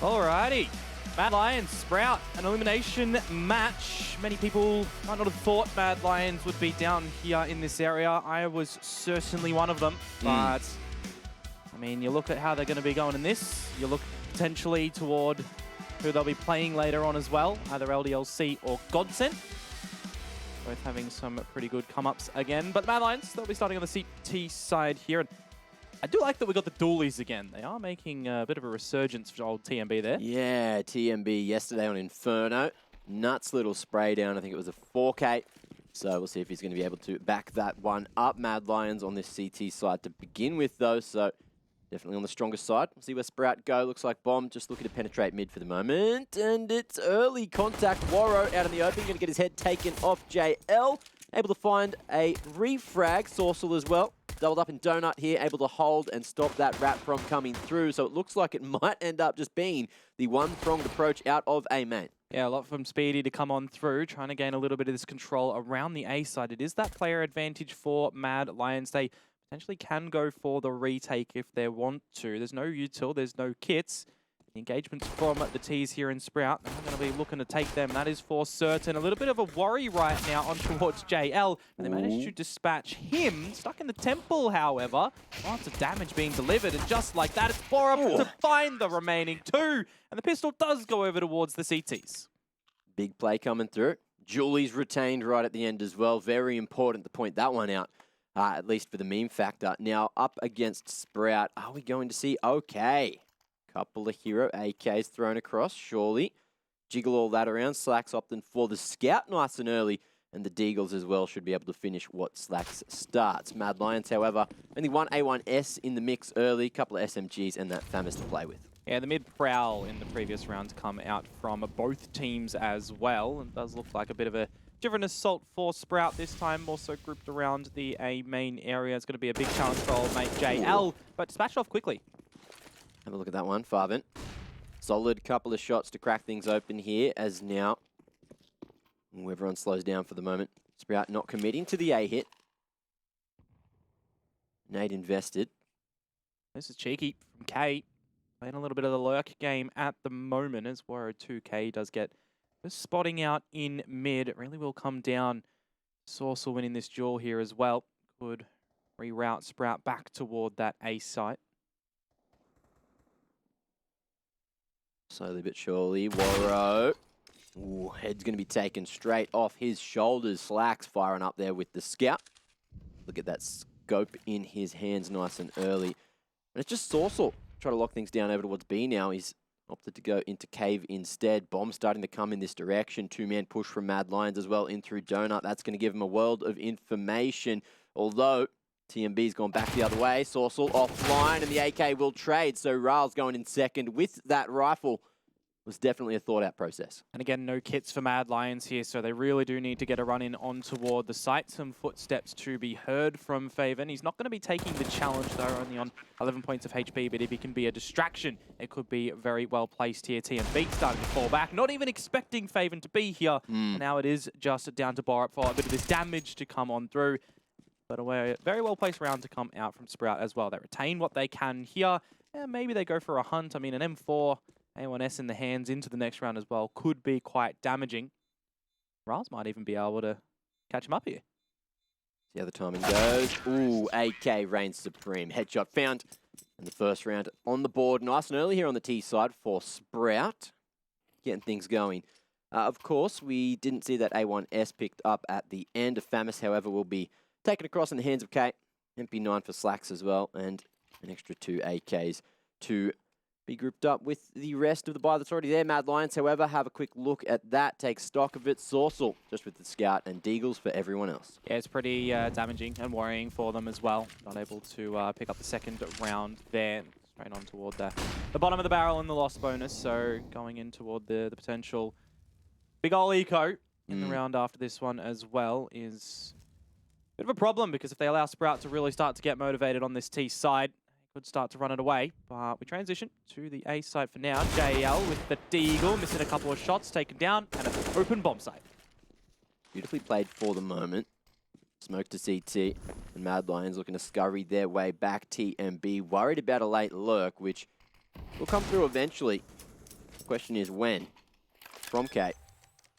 Alrighty. Mad Lions, Sprout, an elimination match. Many people might not have thought Mad Lions would be down here in this area. I was certainly one of them, but I mean, you look at how they're going to be going in this. You look potentially toward who they'll be playing later on as well, either LDLC or Godsent. Both having some pretty good come-ups again. But Mad Lions, they'll be starting on the CT side here. And I do like that we got the dualies again. They are making a bit of a resurgence for old TMB there. Yeah, TMB yesterday on Inferno. Nuts little spray down. I think it was a 4K. So we'll see if he's going to be able to back that one up. Mad Lions on this CT side to begin with, though. So definitely on the stronger side. We'll see where Sprout go. Looks like Bomb just looking to penetrate mid for the moment. And it's early contact. Warro out in the open. Going to get his head taken off JL. Able to find a refrag. Sorcel as well. Doubled up in Donut here, able to hold and stop that rat from coming through. So it looks like it might end up just being the one-pronged approach out of A main. Yeah, a lot from Speedy to come on through, trying to gain a little bit of this control around the A side. It is that player advantage for Mad Lions. They potentially can go for the retake if they want to. There's no util, there's no kits. The engagements from the T's here in Sprout. They're going to be looking to take them. That is for certain. A little bit of a worry right now on towards JL. And they managed to dispatch him. Stuck in the temple, however. Lots of damage being delivered. And just like that, it's Borup to find the remaining two. And the pistol does go over towards the CTs. Big play coming through. Julie's retained right at the end as well. Very important to point that one out. At least for the meme factor. Now up against Sprout. Are we going to see? Okay. Couple of hero AKs thrown across, surely. Jiggle all that around. Slacks opting for the scout nice and early. And the Deagles as well should be able to finish what Slacks starts. Mad Lions, however, only one A1S in the mix early. Couple of SMGs and that Famous to play with. Yeah, the mid prowl in the previous round to come out from both teams as well. It does look like a bit of a different assault for Sprout this time. Also grouped around the A main area. It's going to be a big challenge for old mate JL, but dispatched off quickly. Have a look at that one, Farvin. Solid couple of shots to crack things open here as now everyone slows down for the moment. Sprout not committing to the A hit. Nade invested. This is cheeky from K. Playing a little bit of the lurk game at the moment as Warro 2K does get just spotting out in mid. It really will come down. Sorcel winning this duel here as well. Could reroute Sprout back toward that A site. Slowly but surely, Warro. Ooh, head's going to be taken straight off his shoulders. Slacks firing up there with the scout. Look at that scope in his hands nice and early. And it's just Sorcel. Try to lock things down over towards B now. He's opted to go into Cave instead. Bomb starting to come in this direction. Two-man push from Mad Lions as well in through Donut. That's going to give him a world of information. Although TMB's gone back the other way. Sorcel offline, and the AK will trade. So Rahl's going in second with that rifle. Was definitely a thought-out process. And again, no kits for Mad Lions here, so they really do need to get a run in on toward the site. Some footsteps to be heard from Faven. He's not going to be taking the challenge, though, only on 11 points of HP, but if he can be a distraction, it could be very well placed here. TMB starting to fall back, not even expecting Faven to be here. Now it is just down to Borup for a bit of this damage to come on through. But a very well-placed round to come out from Sprout as well. They retain what they can here. And maybe they go for a hunt. I mean, an M4, A1S in the hands into the next round as well could be quite damaging. Rahl's might even be able to catch him up here. See how the timing goes. Ooh, AK reigns supreme. Headshot found. And the first round on the board. Nice and early here on the T side for Sprout. Getting things going. Of course, we didn't see that A1S picked up at the end. Famous, however, will be taken across in the hands of K. MP9 for Slacks as well, and an extra 2 AKs to be grouped up with the rest of the buy that's already there. Mad Lions, however, have a quick look at that. Take stock of it. Sorcel just with the scout, and Deagles for everyone else. Yeah, it's pretty damaging and worrying for them as well. Not able to pick up the second round there. Straight on toward the bottom of the barrel in the loss bonus, so going in toward the potential big ol' eco in the round after this one as well is bit of a problem, because if they allow Sprout to really start to get motivated on this T side, he could start to run it away. But we transition to the A side for now. JL with the Deagle, missing a couple of shots, taken down, and an open bomb site. Beautifully played for the moment. Smoke to CT, and Mad Lions looking to scurry their way back. TMB worried about a late lurk, which will come through eventually. Question is when. From Kate.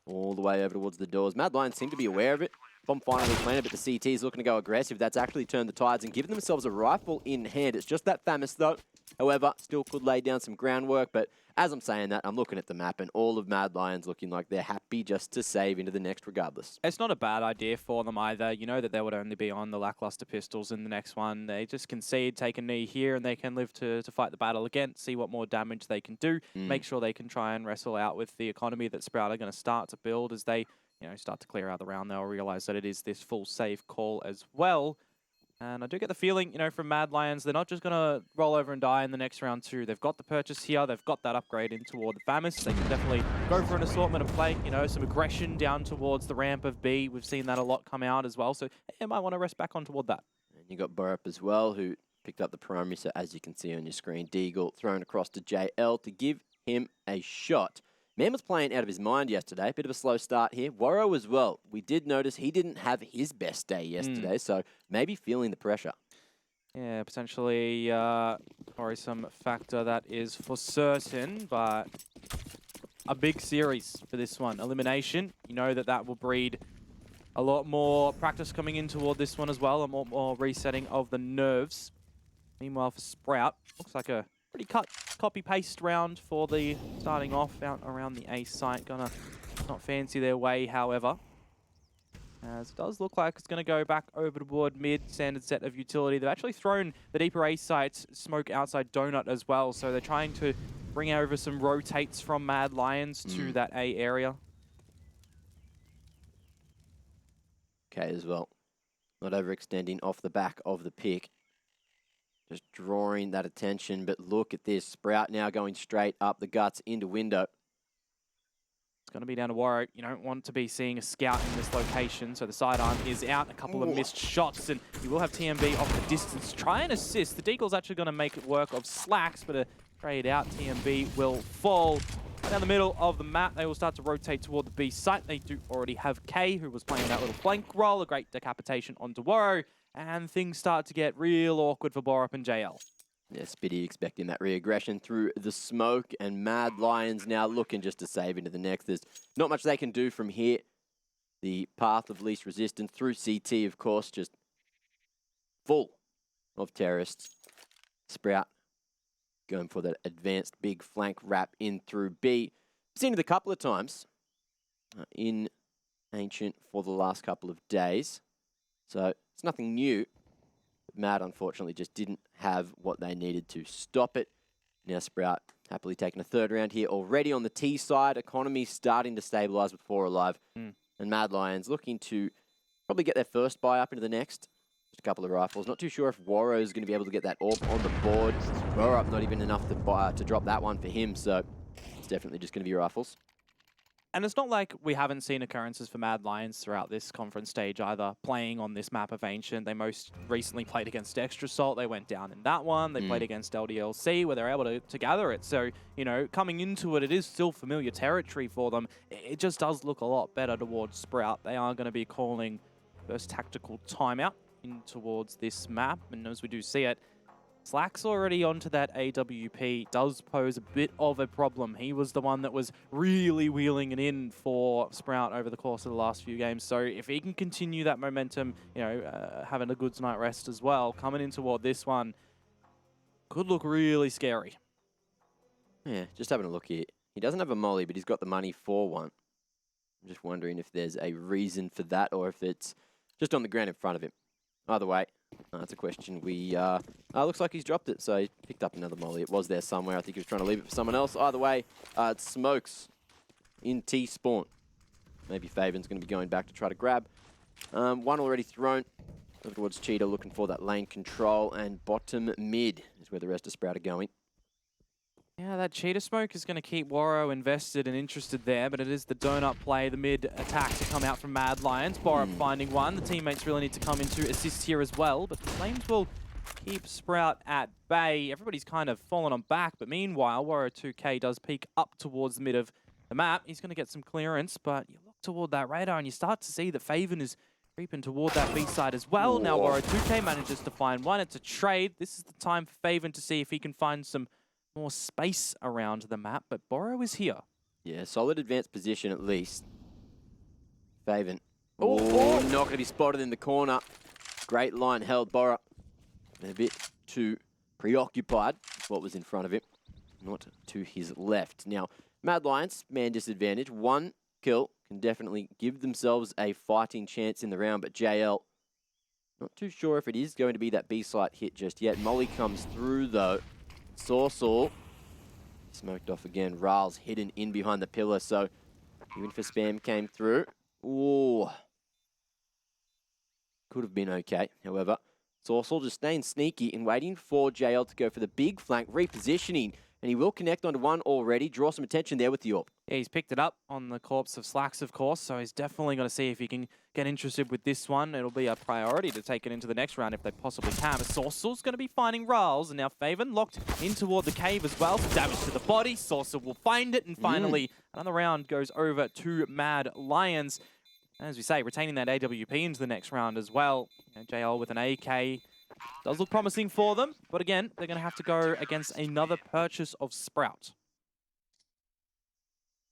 All the way over towards the doors. Mad Lions seem to be aware of it. Bomb finally planted, but the CT is looking to go aggressive. That's actually turned the tides and given themselves a rifle in hand. It's just that Famous, though. However, still could lay down some groundwork, but as I'm saying that, I'm looking at the map, and all of Mad Lions looking like they're happy just to save into the next regardless. It's not a bad idea for them either. You know that they would only be on the lackluster pistols in the next one. They just concede, take a knee here, and they can live to fight the battle again, see what more damage they can do, make sure they can try and wrestle out with the economy that Sprout are going to start to build as they start to clear out the round. They'll realize that it is this full save call as well. And I do get the feeling, from Mad Lions, they're not just going to roll over and die in the next round too. They've got the purchase here. They've got that upgrade in toward the Famous. They can definitely go for an assortment of play, some aggression down towards the ramp of B. We've seen that a lot come out as well. So they might want to rest back on toward that. And you got Borup as well, who picked up the primary. So as you can see on your screen, Deagle thrown across to JL to give him a shot. Man was playing out of his mind yesterday. Bit of a slow start here. Warrow as well. We did notice he didn't have his best day yesterday, so maybe feeling the pressure. Yeah, potentially worrisome factor, that is for certain, but a big series for this one. Elimination, that will breed a lot more practice coming in toward this one as well, a more resetting of the nerves. Meanwhile, for Sprout, looks like a pretty copy-paste round for the starting off out around the A site. Gonna not fancy their way, however. As it does look like it's going to go back over toward mid, standard set of utility. They've actually thrown the deeper A site smoke outside Donut as well, so they're trying to bring over some rotates from Mad Lions to that A area. Okay, as well. Not overextending off the back of the pick. Just drawing that attention, but look at this. Sprout now going straight up the guts into window. It's going to be down to Warrow. You don't want to be seeing a scout in this location, so the sidearm is out. A couple of missed shots, and you will have TMB off the distance. Try and assist. The Deagle's actually going to make it work of Slacks, but a trade out. TMB will fall. Down the middle of the map, they will start to rotate toward the B site. They do already have K, who was playing that little flank roll. A great decapitation onto Warrow. And things start to get real awkward for Borup and JL. Yeah, Spitty expecting that re-aggression through the smoke, and Mad Lions now looking just to save into the next. There's not much they can do from here. The path of least resistance through CT, of course, just full of terrorists. Sprout going for that advanced big flank wrap in through B. Seen it a couple of times in Ancient for the last couple of days. So it's nothing new. Mad, unfortunately, just didn't have what they needed to stop it. Now Sprout happily taking a third round here already on the T side. Economy starting to stabilize with 4 alive. And Mad Lions looking to probably get their first buy up into the next. Just a couple of rifles. Not too sure if Warrow is going to be able to get that AWP on the board. Borup not even enough to drop that one for him. So it's definitely just going to be rifles. And it's not like we haven't seen occurrences for Mad Lions throughout this conference stage either, playing on this map of Ancient. They most recently played against Extra Salt. They went down in that one. They played against LDLC, where they're able to gather it. So, coming into it, it is still familiar territory for them. It just does look a lot better towards Sprout. They are going to be calling first tactical timeout in towards this map. And as we do see it, Slack's already onto that AWP, does pose a bit of a problem. He was the one that was really wheeling it in for Sprout over the course of the last few games. So if he can continue that momentum, having a good night rest as well, coming in toward this one, could look really scary. Yeah, just having a look here. He doesn't have a molly, but he's got the money for one. I'm just wondering if there's a reason for that or if it's just on the ground in front of him. Either way, that's a question looks like he's dropped it, so he picked up another molly. It was there somewhere. I think he was trying to leave it for someone else. Either way, it's Smokes in T-spawn. Maybe Faven's going to be going back to try to grab. One already thrown over towards Cheetah, looking for that lane control, and bottom mid is where the rest of Sprout are going. Yeah, that Cheetah smoke is going to keep Warrow invested and interested there, but it is the donut play, the mid attack to come out from Mad Lions. Borup finding one. The teammates really need to come in to assist here as well, but the Flames will keep Sprout at bay. Everybody's kind of fallen on back, but meanwhile, Warrow 2K does peek up towards the mid of the map. He's going to get some clearance, but you look toward that radar and you start to see that Faven is creeping toward that B side as well. Now Warrow 2K manages to find one. It's a trade. This is the time for Faven to see if he can find some more space around the map, but Borrow is here. Yeah, solid advanced position at least. Faven. Oh, Oh, oh. not going to be spotted in the corner. Great line held. Bora a bit too preoccupied with what was in front of him, not to his left. Now, Mad Lions, man disadvantage. 1 kill can definitely give themselves a fighting chance in the round, but JL, not too sure if it is going to be that B-site hit just yet. Molly comes through, though. Sorcel smoked off again. Ral's hidden in behind the pillar, so even for spam came through. Ooh. Could have been okay, however. Sorcel just staying sneaky and waiting for JL to go for the big flank, repositioning, and he will connect onto one already, draw some attention there with the AWP. Yeah, he's picked it up on the corpse of Slacks, of course, so he's definitely going to see if he can get interested with this one. It'll be a priority to take it into the next round if they possibly can. But Sorcel's going to be finding Rals, and now Faven locked in toward the cave as well. Some damage to the body. Sorcel will find it, and finally another round goes over to Mad Lions. As we say, retaining that AWP into the next round as well. You know, JL with an AK does look promising for them, but again, they're going to have to go against another purchase of Sprout.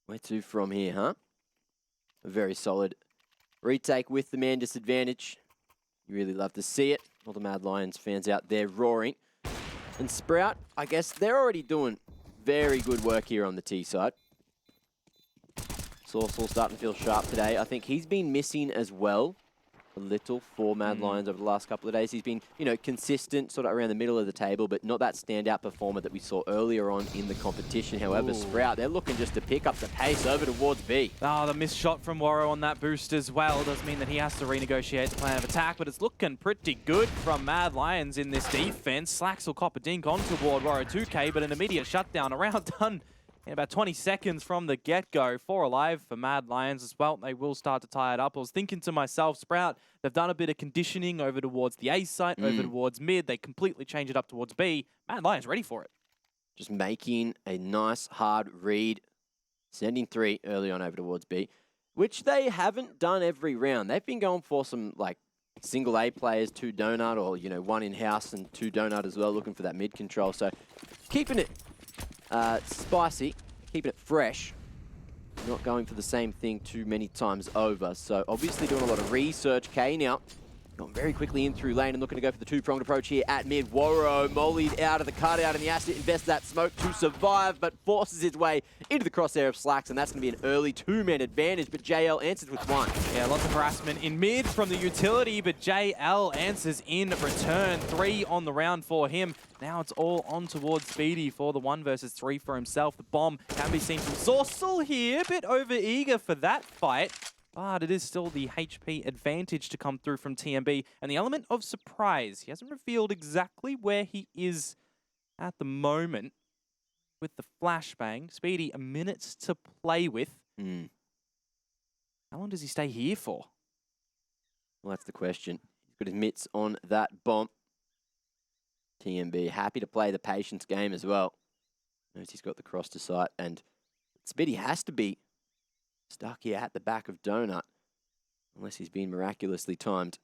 Where to from here, huh? A very solid retake with the man disadvantage. You really love to see it. All the Mad Lions fans out there roaring. And Sprout, I guess they're already doing very good work here on the T side. Sorcel starting to feel sharp today. I think he's been missing as well a little for Mad Lions over the last couple of days. He's been, you know, consistent, sort of around the middle of the table, but not that standout performer that we saw earlier on in the competition. However, Sprout, they're looking just to pick up the pace over towards B. Oh, the missed shot from Warrow on that boost as well does mean that he has to renegotiate the plan of attack, but it's looking pretty good from Mad Lions in this defense. Slacks will cop a dink on toward Warrow 2K, but an immediate shutdown around done in about 20 seconds from the get-go. 4 alive for Mad Lions as well. They will start to tie it up. I was thinking to myself, Sprout, they've done a bit of conditioning over towards the A site, over towards mid. They completely change it up towards B. Mad Lions ready for it. Just making a nice hard read, sending 3 early on over towards B, which they haven't done every round. They've been going for some, like, single A players, 2 donut, or, you know, 1 in-house and 2 donut as well, looking for that mid control. So keeping it spicy, keeping it fresh, not going for the same thing too many times over. So obviously doing a lot of research. K now going very quickly in through lane and looking to go for the 2-pronged approach here at mid. Warrow mollied out of the cutout, and he has to invest that smoke to survive, but forces his way into the crosshair of Slacks, and that's going to be an early 2-man advantage, but JL answers with 1. Yeah, lots of harassment in mid from the utility, but JL answers in return. 3 on the round for him. Now it's all on towards Speedy for the 1 versus 3 for himself. The bomb can be seen from Sorcel here, a bit over-eager for that fight. But it is still the HP advantage to come through from TMB. And the element of surprise. He hasn't revealed exactly where he is at the moment with the flashbang. Speedy, a minute to play with. How long does he stay here for? Well, that's the question. He's got his mitts on that bomb. TMB happy to play the patience game as well. Knows he's got the cross to sight, and Speedy has to be stuck here at the back of Donut, unless he's been miraculously timed.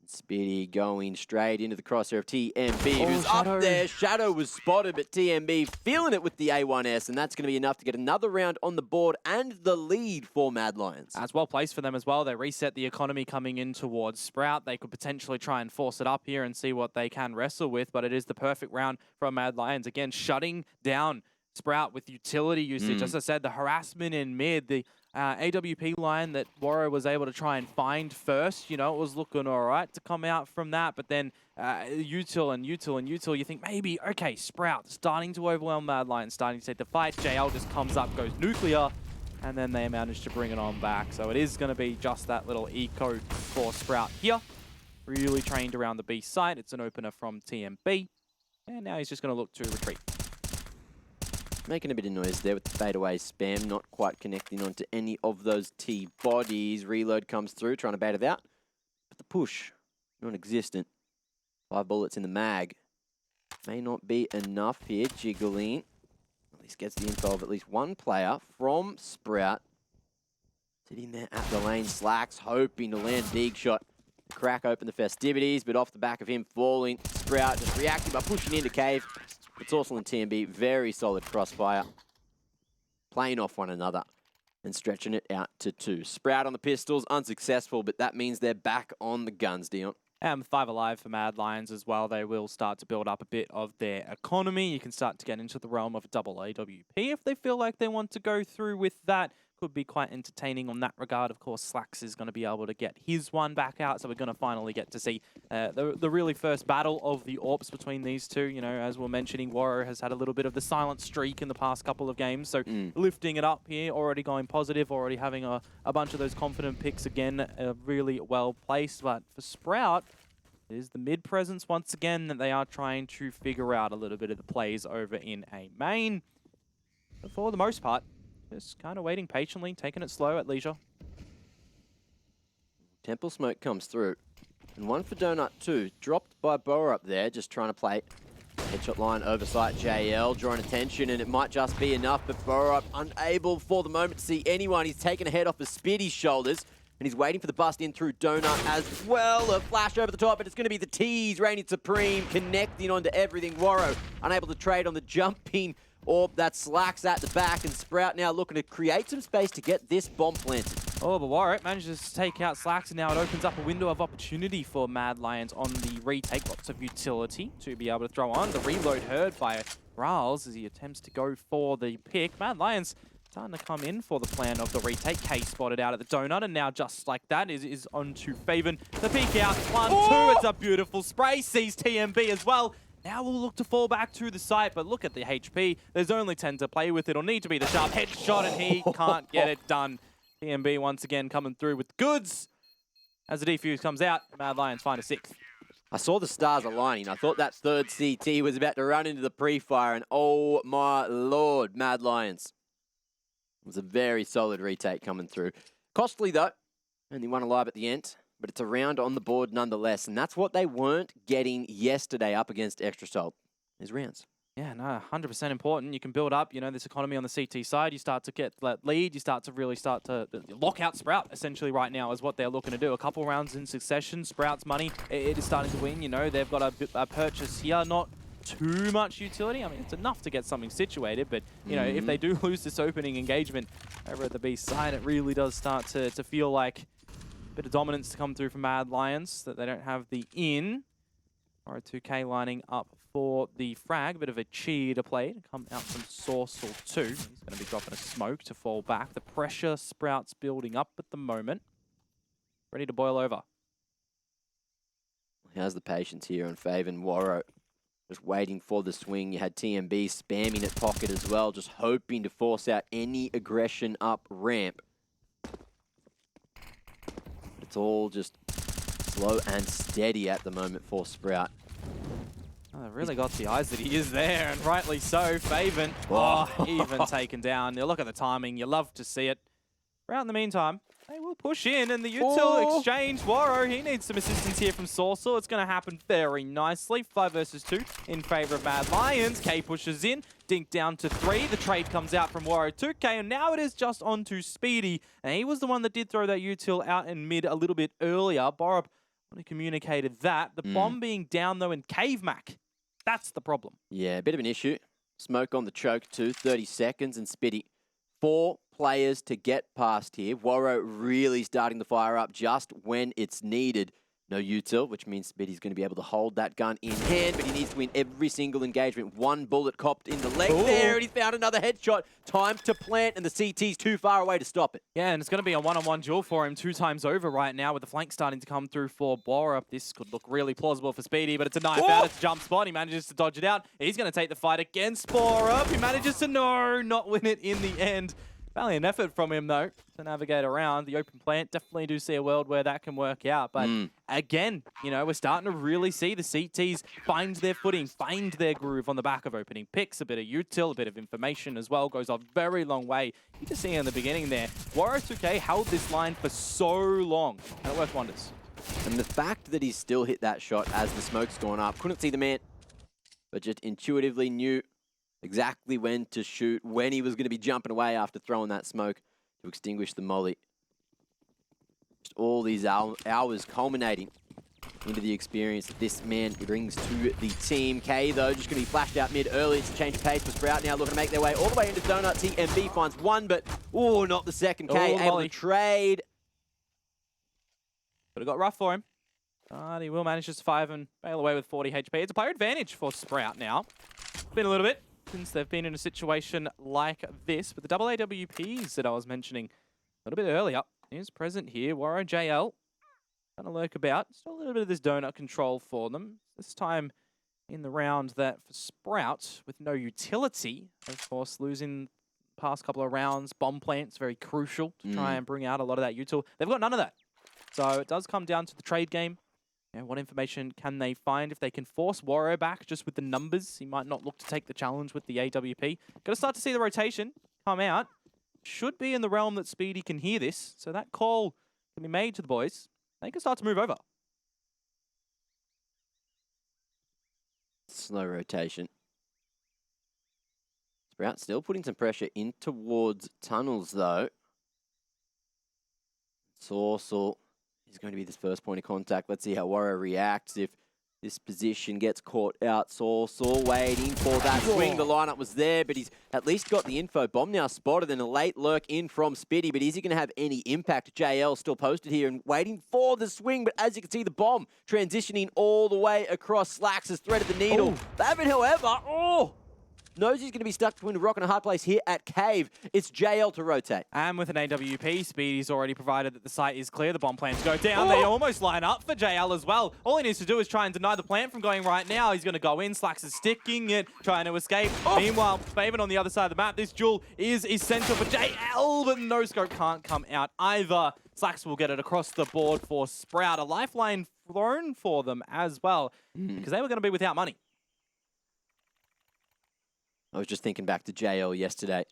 Speedy going straight into the crosshair of TMB, who's Shadow. up there. Shadow was spotted, but TMB feeling it with the A1S, and that's going to be enough to get another round on the board and the lead for Mad Lions. That's well placed for them as well. They reset the economy coming in towards Sprout. They could potentially try and force it up here and see what they can wrestle with, but it is the perfect round from Mad Lions. Again, shutting down Sprout with utility usage. As I said, the harassment in mid, the AWP line that Warrow was able to try and find first, you know, it was looking all right to come out from that. But then util, you think maybe, okay, Sprout starting to overwhelm Mad Lions, starting to take the fight. JL just comes up, goes nuclear, and then they manage to bring it on back. So it is going to be just that little eco for Sprout here. Really trained around the B site. It's an opener from TMB. And now he's just going to look to retreat. Making a bit of noise there with the fadeaway spam, not quite connecting onto any of those T bodies. Reload comes through, trying to bait it out. But the push, non-existent. 5 bullets in the mag. May not be enough here. Jiggling. At least gets the info of at least 1 player from Sprout. Sitting there at the lane. Slacks hoping to land big shot. Crack open the festivities, but off the back of him falling, Sprout just reacting by pushing into cave. But Sorsal and TMB, very solid crossfire. Playing off one another and stretching it out to 2. Sprout on the pistols, unsuccessful, but that means they're back on the guns, Dion. And 5 alive for Mad Lions as well. They will start to build up a bit of their economy. You can start to get into the realm of a double AWP if they feel like they want to go through with that. Could be quite entertaining on that regard. Of course, Slacks is going to be able to get his one back out, so we're going to finally get to see the really first battle of the AWPs between these two. You know, as we're mentioning, Waro has had a little bit of the silent streak in the past couple of games, so lifting it up here, already going positive, already having a bunch of those confident picks again, really well placed. But for Sprout, it is the mid presence once again that they are trying to figure out a little bit of the plays over in A main. But for the most part, just kind of waiting patiently, taking it slow at leisure. Temple smoke comes through. And one for Donut too. Dropped by Boa up there, just trying to play headshot line, oversight JL, drawing attention, and it might just be enough, but Boa unable for the moment to see anyone. He's taken a head off of Spitty's shoulders, and he's waiting for the bust in through Donut as well. A flash over the top, but it's going to be the T's reigning supreme, connecting onto everything. Waro unable to trade on the jumping orb that Slacks at the back, and Sprout now looking to create some space to get this bomb planted. Oh, but Warwick manages to take out Slacks, and now it opens up a window of opportunity for Mad Lions on the retake. Lots of utility to be able to throw on. The reload heard by Riles as he attempts to go for the pick. Mad Lions starting to come in for the plan of the retake. K spotted out at the donut, and now just like that is on to Faven. The peek out, 1-2, it's a beautiful spray. Sees TMB as well. Now we'll look to fall back to the site, but look at the HP. There's only 10 to play with. It'll need to be the sharp headshot, and he can't get it done. TMB once again coming through with goods. As the defuse comes out, Mad Lions find a 6th. I saw the stars aligning. I thought that third CT was about to run into the pre-fire, and oh my lord, Mad Lions. It was a very solid retake coming through. Costly though, only one alive at the end. But it's a round on the board nonetheless, and that's what they weren't getting yesterday up against Extra Salt, is rounds. Yeah, no, 100% important. You can build up, you know, this economy on the CT side. You start to get that lead. You start to really start to lock out Sprout, essentially, right now is what they're looking to do. A couple rounds in succession. Sprout's money, it is starting to win. You know, they've got a purchase here, not too much utility. I mean, it's enough to get something situated, but, you know, if they do lose this opening engagement over at the B side, it really does start to feel like bit of dominance to come through from Mad Lions, that they don't have the in. R2K lining up for the frag. Bit of a cheer to play to come out from Sorsal 2. He's going to be dropping a smoke to fall back. The pressure Sprouts building up at the moment. Ready to boil over. How's the patience here on Faven? Waro just waiting for the swing. You had TMB spamming at pocket as well, just hoping to force out any aggression up ramp. It's all just slow and steady at the moment for Sprout. Oh, they've really got the eyes that he is there, and rightly so. Faven, even taken down. You look at the timing, you love to see it. Sprout in the meantime, they will push in, and the util exchange. Waro, he needs some assistance here from Sorsal. It's going to happen very nicely. 5 versus 2 in favor of Mad Lions. K pushes in. Dink down to 3. The trade comes out from Waro 2K, and now it is just on to Speedy. And he was the one that did throw that util out in mid a little bit earlier. Borup only communicated that. The bomb being down, though, in Cave Mac. That's the problem. Yeah, a bit of an issue. Smoke on the choke, too. 30 seconds, and Speedy. 4 players to get past here. Waro really starting to fire up just when it's needed. No util, which means Speedy's going to be able to hold that gun in hand, but he needs to win every single engagement. 1 bullet copped in the leg there, and he's found another headshot. Time to plant, and the CT's too far away to stop it. Yeah, and it's going to be a one-on-one duel for him 2 times over right now, with the flank starting to come through for Borup. This could look really plausible for Speedy, but it's a knife out. It's a jump spot. He manages to dodge it out. He's going to take the fight against Borup. He manages to not win it in the end. Valiant effort from him, though, to navigate around. The open plant, definitely do see a world where that can work out. But again, you know, we're starting to really see the CTs find their footing, find their groove on the back of opening picks. A bit of util, a bit of information as well goes a very long way. You can see in the beginning there, Waro 2K held this line for so long, and it worked wonders. And the fact that he's still hit that shot as the smoke's gone up, couldn't see the man, but just intuitively knew exactly when to shoot, when he was going to be jumping away after throwing that smoke to extinguish the molly. Just all these hours culminating into the experience that this man brings to the team. K, though, just going to be flashed out mid early. It's a change of pace for Sprout now, looking to make their way all the way into Donut. TMB finds one, but, oh, not the second. K able to trade. But it got rough for him. But he will manage to survive and bail away with 40 HP. It's a player advantage for Sprout now. Been a little bit since they've been in a situation like this. But the double AWPs that I was mentioning a little bit earlier is present here. Warrow JL going to lurk about. Still a little bit of this donut control for them. This time in the round that for Sprout, with no utility, of course, losing the past couple of rounds. Bomb plant's very crucial to try and bring out a lot of that util. They've got none of that. So it does come down to the trade game. What information can they find? If they can force Warrow back just with the numbers, he might not look to take the challenge with the AWP. Got to start to see the rotation come out. Should be in the realm that Speedy can hear this. So that call can be made to the boys. They can start to move over. Slow rotation. Sprout still putting some pressure in towards tunnels, though. Sorsal is going to be this first point of contact. Let's see how Warrow reacts if this position gets caught out. Sorsal waiting for that swing. The lineup was there, but he's at least got the info. Bomb now spotted and a late lurk in from Spitty, but is he going to have any impact? JL still posted here and waiting for the swing, but as you can see, the bomb transitioning all the way across. Slacks has threaded the needle. Faven, however, knows he's going to be stuck between a rock and a hard place here at Cave. It's JL to rotate. And with an AWP, Speedy's already provided that the site is clear. The bomb plans go down. They almost line up for JL as well. All he needs to do is try and deny the plant from going right now. He's going to go in. Slacks is sticking it, trying to escape. Meanwhile, Faven on the other side of the map. This duel is essential for JL, but no scope can't come out either. Slacks will get it across the board for Sprout. A lifeline thrown for them as well, because they were going to be without money. I was just thinking back to JL yesterday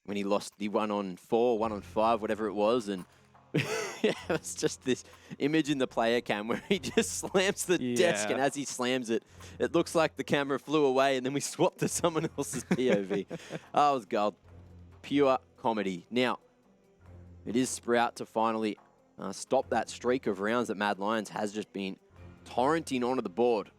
when he lost the 1-on-4, 1-on-5, whatever it was. And it was just this image in the player cam where he just slams the desk. And as he slams it, it looks like the camera flew away. And then we swapped to someone else's POV. Oh, it was gold. Pure comedy. Now, it is Sprout to finally stop that streak of rounds that Mad Lions has just been torrenting onto the board.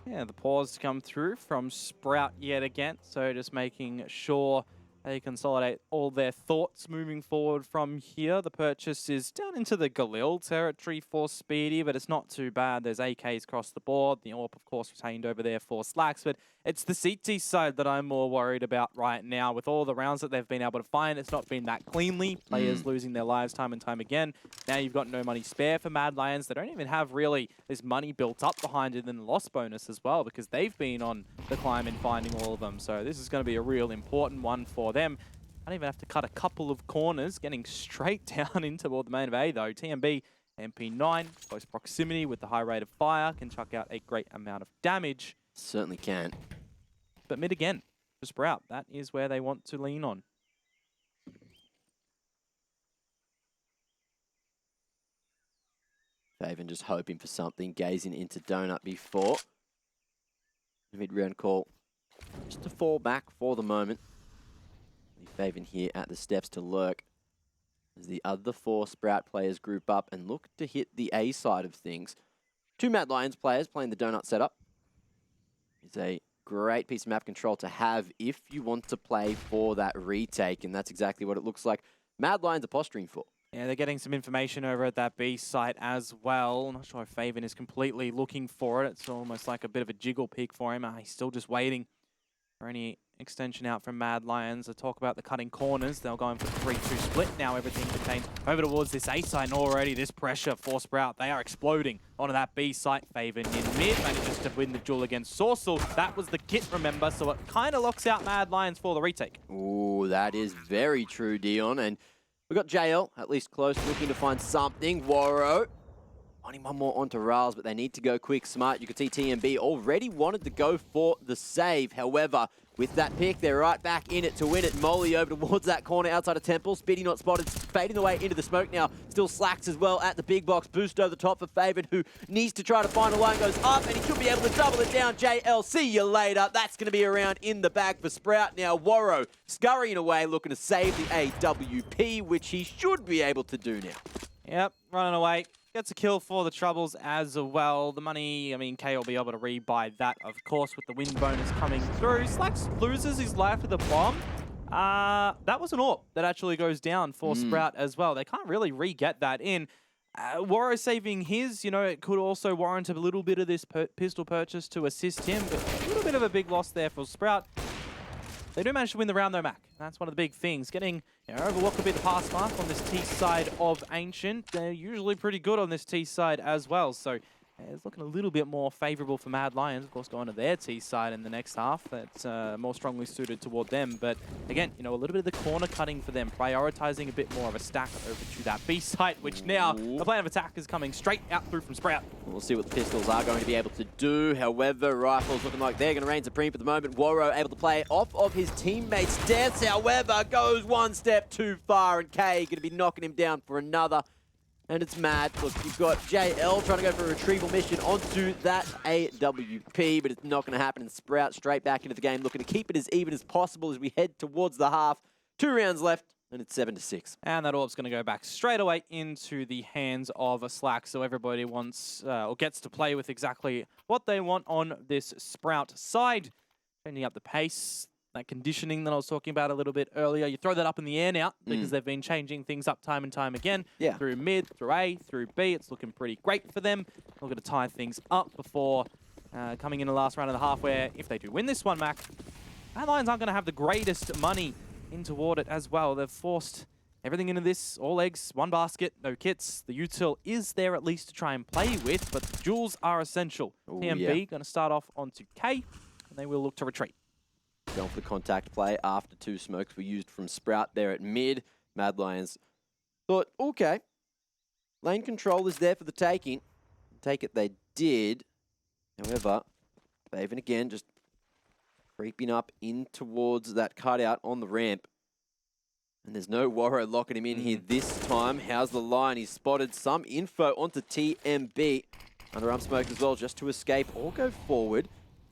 Yeah, the pause to come through from Sprout yet again. So just making sure they consolidate all their thoughts moving forward from here. The purchase is down into the Galil territory for Speedy, but it's not too bad. There's AKs across the board. The AWP, of course, retained over there for Slacks, but it's the CT side that I'm more worried about right now. With all the rounds that they've been able to find, it's not been that cleanly. Players losing their lives time and time again. Now you've got no money spare for Mad Lions. They don't even have really this money built up behind it in the loss bonus as well, because they've been on the climb in finding all of them. So this is going to be a real important one for them. I don't even have to cut a couple of corners, getting straight down into the main of A though. TMB, MP9, close proximity with the high rate of fire, can chuck out a great amount of damage. Certainly can. But mid again for Sprout, that is where they want to lean on. Faven just hoping for something, gazing into Donut before. Mid-round call, just to fall back for the moment. Faven here at the steps to lurk as the other 4 Sprout players group up and look to hit the A side of things. 2 Mad Lions players playing the Donut setup. It's a great piece of map control to have if you want to play for that retake, and that's exactly what it looks like Mad Lions are posturing for. Yeah, they're getting some information over at that B site as well. Not sure if Faven is completely looking for it. It's almost like a bit of a jiggle peek for him. He's still just waiting for any extension out from Mad Lions. I talk about the cutting corners. They're going for 3-2 split now. Everything contains over towards this A site, and already this pressure for Sprout. They are exploding onto that B site. Faven in mid manages to win the duel against Sorsal. That was the kit, remember, so it kind of locks out Mad Lions for the retake. Ooh, that is very true, Dion. And we got JL at least close, looking to find something. Warrow wanting one more onto Rals, but they need to go quick, smart. You can see TMB already wanted to go for the save. However, with that pick, they're right back in it to win it. Molly over towards that corner outside of Temple. Spitty not spotted, fading away into the smoke now. Still Slacks as well at the big box. Boost over the top for Faven, who needs to try to find a line. Goes up, and he should be able to double it down. JL, see you later. That's going to be around in the bag for Sprout. Now Warrow scurrying away, looking to save the AWP, which he should be able to do now. Yep, running away. Gets a kill for the Troubles as well. The money, I mean, K will be able to rebuy that, of course, with the win bonus coming through. Slacks loses his life with a bomb. That was an AWP that actually goes down for Sprout as well. They can't really re-get that in. Waro saving his, you know, it could also warrant a little bit of this pistol purchase to assist him, but a little bit of a big loss there for Sprout. They do manage to win the round though, Mac. That's one of the big things. Getting over what could be the pass mark on this T side of Ancient. They're usually pretty good on this T side as well. So it's looking a little bit more favorable for Mad Lions. Of course, going to their T side in the next half. That's more strongly suited toward them. But again, you know, a little bit of the corner cutting for them, prioritizing a bit more of a stack over to that B site, which now the plan of attack is coming straight out through from Sprout. We'll see what the pistols are going to be able to do. However, rifles looking like they're going to reign supreme for the moment. Waro able to play off of his teammates' deaths. However, goes one step too far, and K going to be knocking him down for another. And it's Mad. Look, you've got JL trying to go for a retrieval mission onto that AWP, but it's not going to happen. And Sprout straight back into the game, looking to keep it as even as possible as we head towards the half. 2 rounds left, and it's 7-6. And that orb's going to go back straight away into the hands of a Slack, so everybody wants or gets to play with exactly what they want on this Sprout side. Changing up the pace. That conditioning that I was talking about a little bit earlier. You throw that up in the air now because they've been changing things up time and time again. Yeah. Through mid, through A, through B. It's looking pretty great for them. They're going to tie things up before coming in the last round of the half where, if they do win this one, Mac, Mad Lions aren't going to have the greatest money in toward it as well. They've forced everything into this. All eggs, one basket, no kits. The util is there at least to try and play with, but the jewels are essential. Ooh, TMB going to start off onto K, and they will look to retreat. Going for the contact play after 2 smokes were used from Sprout there at mid. Mad Lions thought, okay, lane control is there for the taking. Take it they did. However, Faven again just creeping up in towards that cutout on the ramp. And there's no Waro locking him in here this time. How's the line? He's spotted some info onto TMB. Underarm smoke as well just to escape or go forward.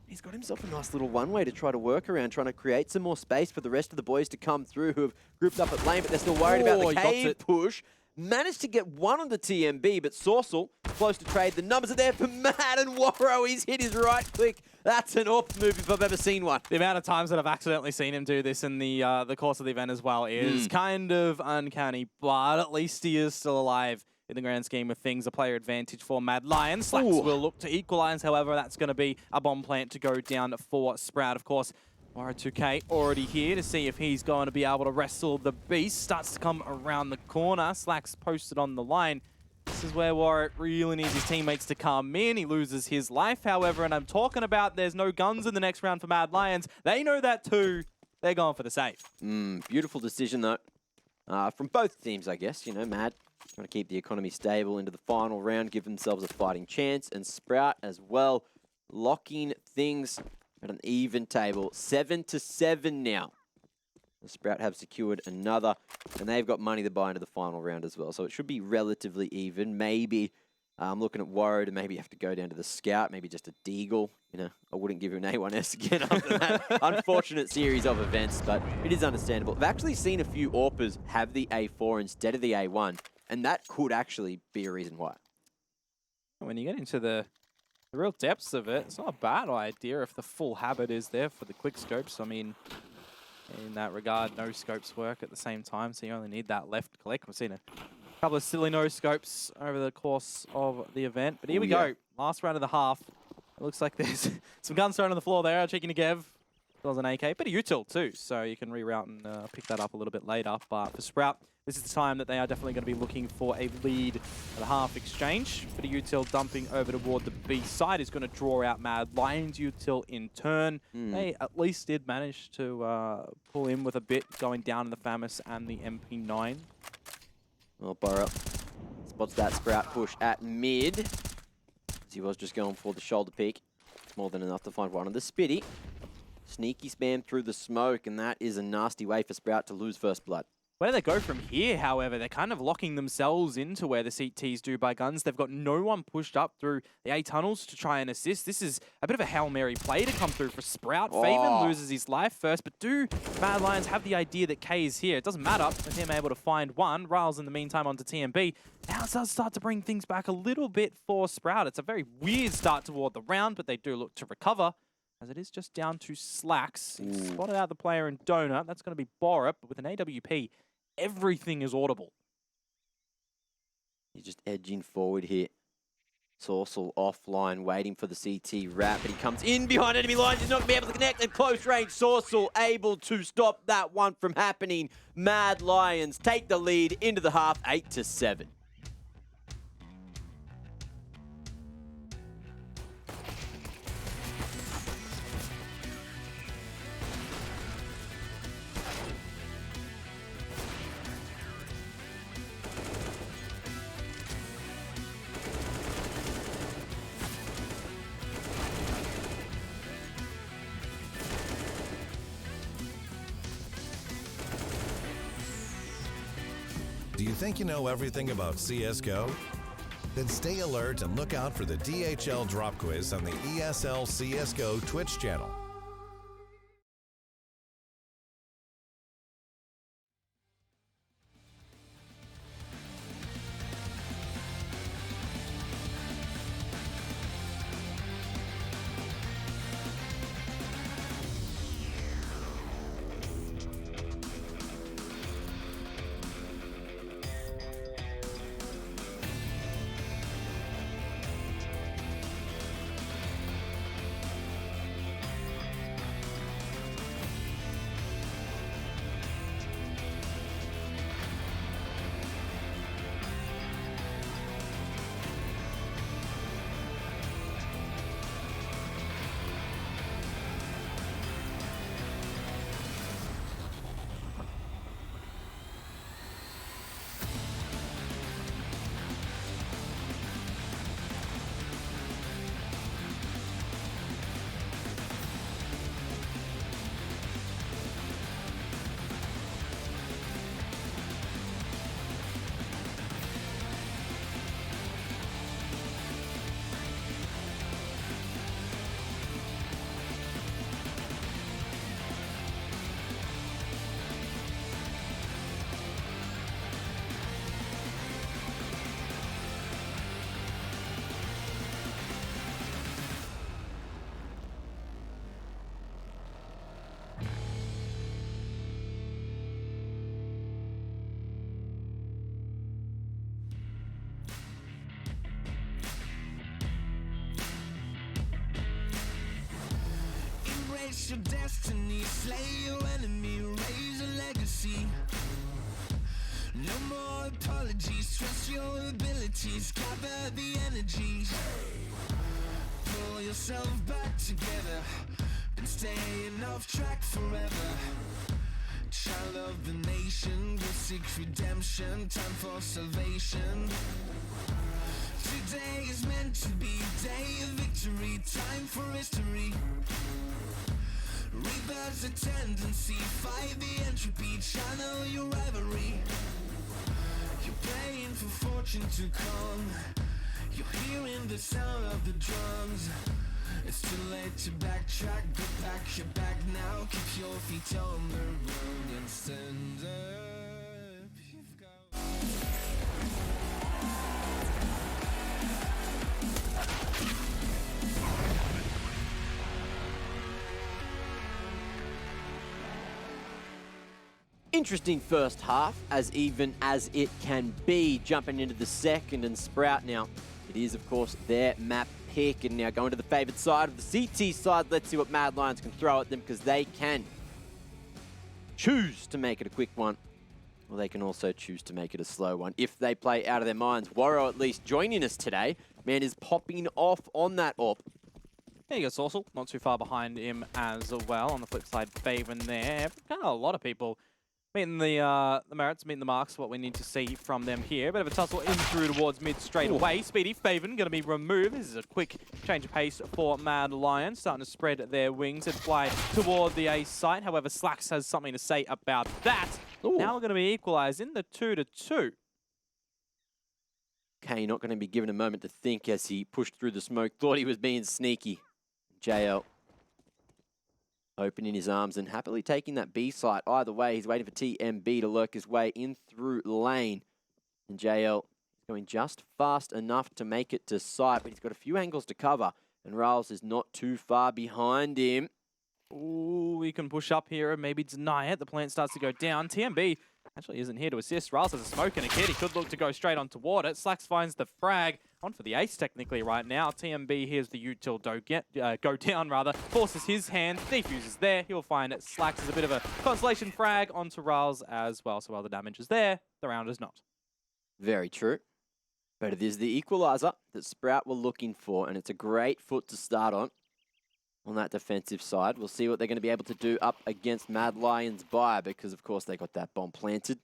He's got himself a nice little one-way to try to work around, trying to create some more space for the rest of the boys to come through who have grouped up at lane, but they're still worried about the cave push. Managed to get one on the TMB, but Sorcel close to trade. The numbers are there for Mad, and Waro. He's hit his right click. That's an AWP move if I've ever seen one. The amount of times that I've accidentally seen him do this in the course of the event as well is kind of uncanny, but at least he is still alive. In the grand scheme of things, a player advantage for Mad Lions. Slacks will look to equalize, however, that's going to be a bomb plant to go down for Sprout. Of course, Waro 2K already here to see if he's going to be able to wrestle the beast. Starts to come around the corner. Slacks posted on the line. This is where Waro really needs his teammates to come in. He loses his life, however, and I'm talking about there's no guns in the next round for Mad Lions. They know that too. They're going for the save. Beautiful decision, though, from both teams, I guess. You know, Mad trying to keep the economy stable into the final round, give themselves a fighting chance, and Sprout as well, locking things at an even table. 7-7 now. The Sprout have secured another, and they've got money to buy into the final round as well, so it should be relatively even. Maybe I'm looking at Waro to maybe have to go down to the Scout, maybe just a Deagle. You know, I wouldn't give him an A1S again after that unfortunate series of events, but it is understandable. I've actually seen a few AWPers have the A4 instead of the A1, and that could actually be a reason why. When you get into the real depths of it, it's not a bad idea if the full habit is there for the quick scopes. I mean, in that regard, no scopes work at the same time, so you only need that left click. We've seen a couple of silly no scopes over the course of the event, but here we go. Last round of the half. It looks like there's some guns thrown on the floor there. Checking to Gev. There's an AK, bit of util too, so you can reroute and pick that up a little bit later. But for Sprout, this is the time that they are definitely going to be looking for a lead at the half exchange. Bit of util dumping over toward the B side is going to draw out Mad Lions util in turn. They at least did manage to pull in with a bit going down in the FAMAS and the MP9. Well, Burrow spots that Sprout push at mid. As he was just going for the shoulder peek. More than enough to find one on the Spitty. Sneaky spam through the smoke, and that is a nasty way for Sprout to lose first blood. Where they go from here, however, they're kind of locking themselves into where the CTs do by guns. They've got no one pushed up through the A tunnels to try and assist. This is a bit of a Hail Mary play to come through for Sprout. Faven loses his life first, but do Mad Lions have the idea that K is here? It doesn't matter with him able to find one. Riles in the meantime onto TMB. Now it does start to bring things back a little bit for Sprout. It's a very weird start toward the round, but they do look to recover, as it is just down to Slacks. He's spotted out the player in Donut. That's going to be Borup, but with an AWP, everything is audible. He's just edging forward here. Sorcel offline, waiting for the CT wrap, but he comes in behind enemy lines. He's not going to be able to connect at close range. Sorcel able to stop that one from happening. Mad Lions take the lead into the half, 8-7. Do you think you know everything about CSGO? Then stay alert and look out for the DHL drop quiz on the ESL CSGO Twitch channel. Your destiny, slay your enemy, raise a legacy. No more apologies, trust your abilities, gather the energies. Pull yourself back together, been staying off track forever. Child of the nation, go seek redemption, time for salvation. Today is meant to be day of victory, time for history. Reverse a tendency, fight the entropy, channel your rivalry. You're praying for fortune to come, you're hearing the sound of the drums. It's too late to backtrack, go back, you're back now. Keep your feet on the road and stand up. You've got... Interesting first half, as even as it can be. Jumping into the second, and Sprout now, it is of course their map pick, and now going to the favoured side of the CT side. Let's see what Mad Lions can throw at them, because they can choose to make it a quick one, or they can also choose to make it a slow one if they play out of their minds. Warro, at least joining us today, man, is popping off on that AWP. There you go, Sorcel. Not too far behind him as well. On the flip side, Faven there. Kind of a lot of people Meeting the merits, meeting the marks, what we need to see from them here. Bit of a tussle in through towards mid straight away. Speedy Faven going to be removed. This is a quick change of pace for Mad Lions, starting to spread their wings and fly toward the A site. However, Slacks has something to say about that. Ooh. Now we're going to be equalised in the 2-2. Okay, not going to be given a moment to think as he pushed through the smoke. Thought he was being sneaky. JL opening his arms and happily taking that B site. Either way, he's waiting for TMB to lurk his way in through lane. And JL is going just fast enough to make it to sight, but he's got a few angles to cover. And Riles is not too far behind him. Ooh, we can push up here and maybe deny it. The plant starts to go down. TMB actually isn't here to assist. Riles has a smoke and a kid. He could look to go straight on toward it. Slacks finds the frag. On for the ace technically right now. TMB here's the util go down rather. Forces his hand. Defuses there. He'll find it. Slacks is a bit of a consolation frag onto Riles as well. So while the damage is there, the round is not. Very true. But it is the equaliser that Sprout were looking for, and it's a great foot to start on that defensive side. We'll see what they're going to be able to do up against Mad Lions Buyer, because of course they got that bomb planted.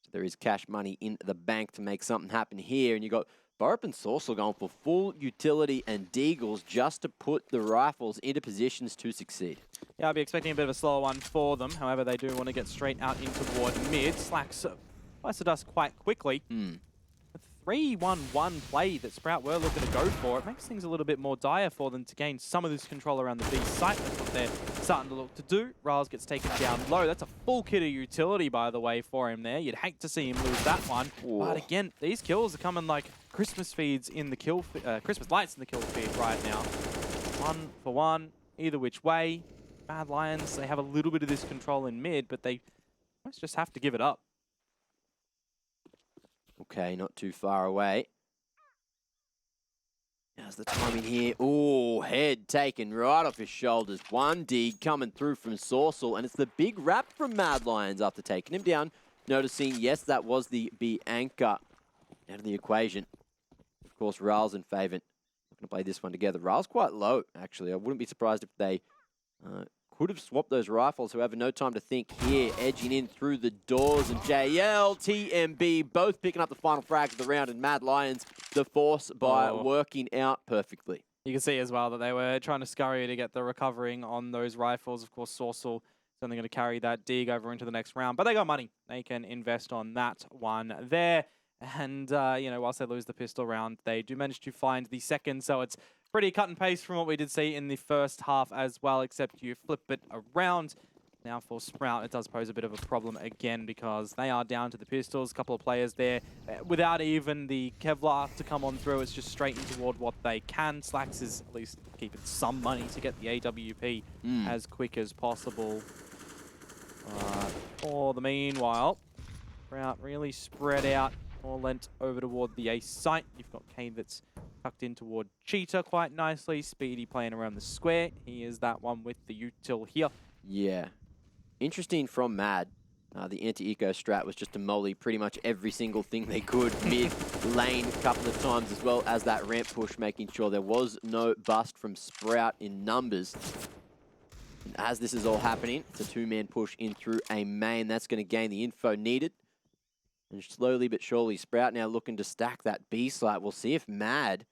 So there is cash money in the bank to make something happen here, and you got Borup and Sorcel going for full utility and deagles just to put the rifles into positions to succeed. Yeah, I'll be expecting a bit of a slower one for them. However, they do want to get straight out in toward mid. Slacks slice the dust quite quickly. The 3-1-1 play that Sprout were looking to go for, it makes things a little bit more dire for them to gain some of this control around the B site. That's what they're starting to look to do. Riles gets taken down low. That's a full kit of utility, by the way, for him there. You'd hate to see him lose that one. Ooh. But again, these kills are coming like Christmas feeds in the kill, Christmas lights in the kill feed right now. 1 for 1, either which way. Mad Lions, they have a little bit of this control in mid, but they almost just have to give it up. Okay, not too far away. How's the timing here? Oh, head taken right off his shoulders. One dig coming through from Sorcel, and it's the big wrap from Mad Lions after taking him down. Noticing, yes, that was the B anchor out of the equation. Of course, Riles and Faven looking to play this one together. Riles quite low, actually. I wouldn't be surprised if they could have swapped those rifles. However, no time to think here. Edging in through the doors, and JL, TMB, both picking up the final frags of the round, and Mad Lions, the force by working out perfectly. You can see as well that they were trying to scurry to get the recovering on those rifles. Of course, Sorcel is only going to carry that dig over into the next round, but they got money. They can invest on that one there. And, you know, whilst they lose the pistol round, they do manage to find the second, so it's pretty cut and paste from what we did see in the first half as well, except you flip it around. Now for Sprout, it does pose a bit of a problem again because they are down to the pistols. A couple of players there without even the Kevlar to come on through. It's just straight in toward what they can. Slacks is at least keeping some money to get the AWP as quick as possible. For the meanwhile, Sprout really spread out, more lent over toward the A site. You've got Kane that's tucked in toward Cheetah quite nicely. Speedy playing around the square. He is that one with the util here. Yeah. Interesting from Mad. The anti-eco strat was just to molly pretty much every single thing they could mid-lane a couple of times, as well as that ramp push, making sure there was no bust from Sprout in numbers. And as this is all happening, it's a two-man push in through a main. That's going to gain the info needed. And slowly but surely, Sprout now looking to stack that B site. We'll see if Mad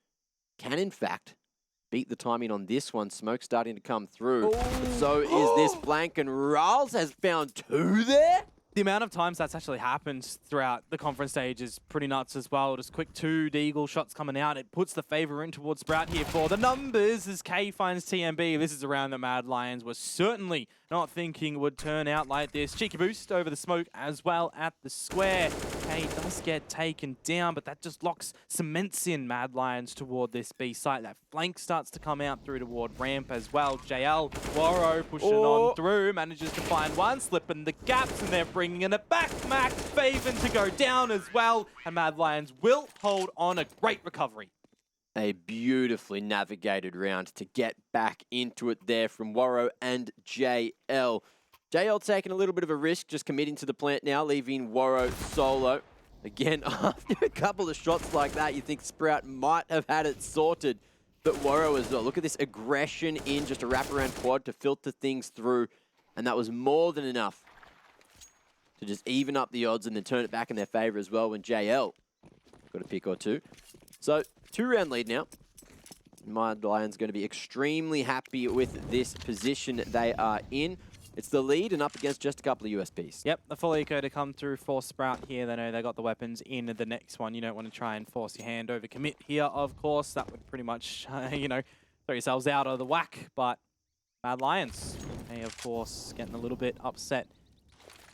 can, in fact, beat the timing on this one. Smoke starting to come through. So is this flank, and Riles has found two there? The amount of times that's actually happened throughout the conference stage is pretty nuts as well. Just quick 2 deagle shots coming out. It puts the favor in towards Sprout here for the numbers as K finds TMB. This is a round that Mad Lions was certainly not thinking would turn out like this. Cheeky boost over the smoke as well at the square. K does get taken down, but that just locks, cements in Mad Lions toward this B site. That flank starts to come out through toward ramp as well. JL, Waro pushing on through, manages to find one, slipping the gaps, and they're bringing it back. Max Faven to go down as well, and Mad Lions will hold on. A great recovery. A beautifully navigated round to get back into it there from Waro and JL. JL taking a little bit of a risk, just committing to the plant now, leaving Waro solo. Again, after a couple of shots like that, you think Sprout might have had it sorted. But Waro as well. Look at this aggression in just a wraparound quad to filter things through. And that was more than enough to just even up the odds and then turn it back in their favor as well when JL got a pick or two. So 2-round lead now. Mad Lions going to be extremely happy with this position they are in. It's the lead and up against just a couple of USPs. Yep, the full eco to come through for Sprout here. They know they got the weapons in the next one. You don't want to try and force your hand over commit here, of course. That would pretty much, you know, throw yourselves out of the whack. But Mad Lions, they, of course, getting a little bit upset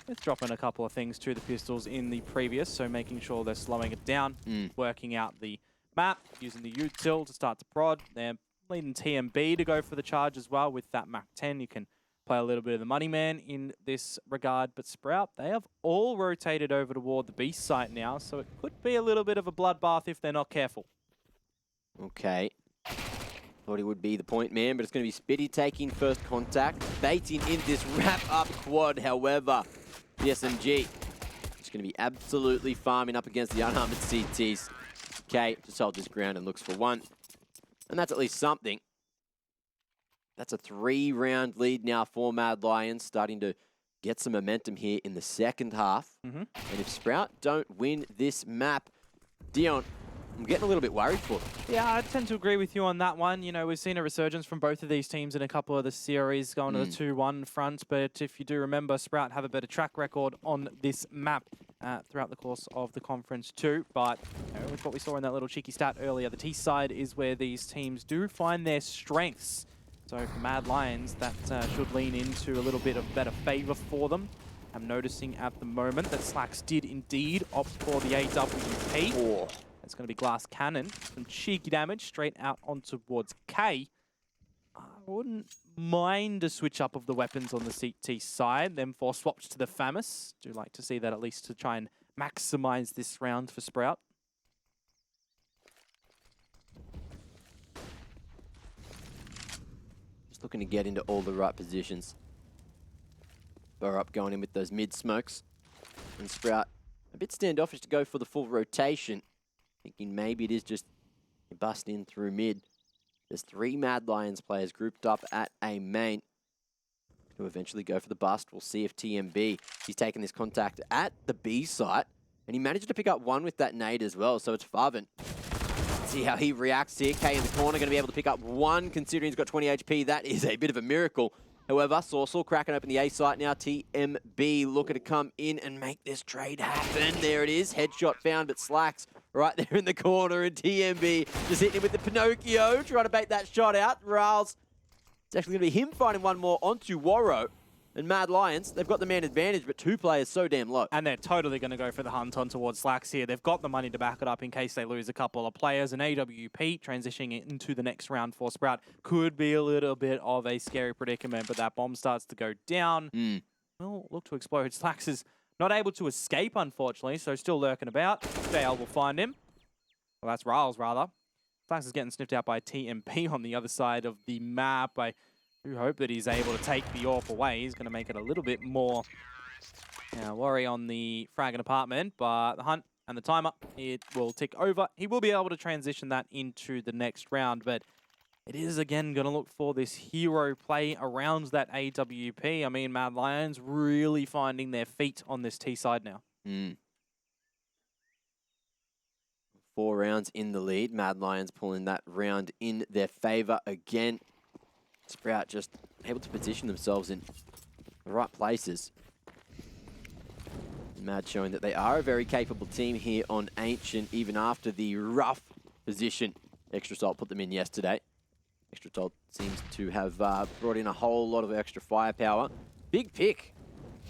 with dropping a couple of things to the pistols in the previous. So making sure they're slowing it down, working out the map, using the util to start to prod. They're leading TMB to go for the charge as well with that Mach 10. You can play a little bit of the money man in this regard, but Sprout, they have all rotated over toward the B site now, so it could be a little bit of a bloodbath if they're not careful. Okay. Thought he would be the point man, but it's going to be Spitty taking first contact, baiting in this wrap-up quad. However, the SMG is going to be absolutely farming up against the unarmored CTs. Okay, just holds his ground and looks for one. And that's at least something. That's a 3-round lead now for Mad Lions, starting to get some momentum here in the second half. And if Sprout don't win this map, Dion, I'm getting a little bit worried for them. Yeah, I tend to agree with you on that one. You know, we've seen a resurgence from both of these teams in a couple of the series going to the 2-1 front. But if you do remember, Sprout have a better track record on this map throughout the course of the conference too. But you know, with what we saw in that little cheeky stat earlier, the T side is where these teams do find their strengths. So for Mad Lions, that should lean into a little bit of better favor for them. I'm noticing at the moment that Slacks did indeed opt for the AWP. Oh. It's going to be Glass Cannon. Some cheeky damage straight out on towards K. I wouldn't mind a switch up of the weapons on the CT side. Them 4 swapped to the FAMAS. Do like to see that at least to try and maximize this round for Sprout. Looking to get into all the right positions. Burr up going in with those mid smokes. And Sprout a bit standoffish to go for the full rotation. Thinking maybe it is just a bust in through mid. There's 3 Mad Lions players grouped up at a main. To eventually go for the bust. We'll see if TMB, he's taken this contact at the B site. And he managed to pick up one with that nade as well. So it's Favin. See how he reacts here. K in the corner, going to be able to pick up one, considering he's got 20 HP. That is a bit of a miracle. However, Saucel cracking open the A site now. TMB looking to come in and make this trade happen. There it is. Headshot found, but Slacks right there in the corner. And TMB just hitting him with the Pinocchio, trying to bait that shot out. Riles, it's actually going to be him finding one more onto Warro. And Mad Lions, they've got the man advantage, but 2 players so damn low. And they're totally going to go for the hunt on towards Slacks here. They've got the money to back it up in case they lose a couple of players. And AWP transitioning into the next round for Sprout could be a little bit of a scary predicament, but that bomb starts to go down. Well, look to explode. Slacks is not able to escape, unfortunately, so still lurking about. JL will find him. Well, that's Riles, rather. Slacks is getting sniffed out by TMP on the other side of the map. I do hope that he's able to take the AWP away. He's going to make it a little bit more worry on the Fragging apartment, but the hunt and the timer, it will tick over. He will be able to transition that into the next round, but it is again going to look for this hero play around that AWP. I mean, Mad Lions really finding their feet on this T side now. 4 rounds in the lead. Mad Lions pulling that round in their favor again. Sprout just able to position themselves in the right places. Mad showing that they are a very capable team here on Ancient, even after the rough position Extra Salt put them in yesterday. Extra Salt seems to have brought in a whole lot of extra firepower. Big pick.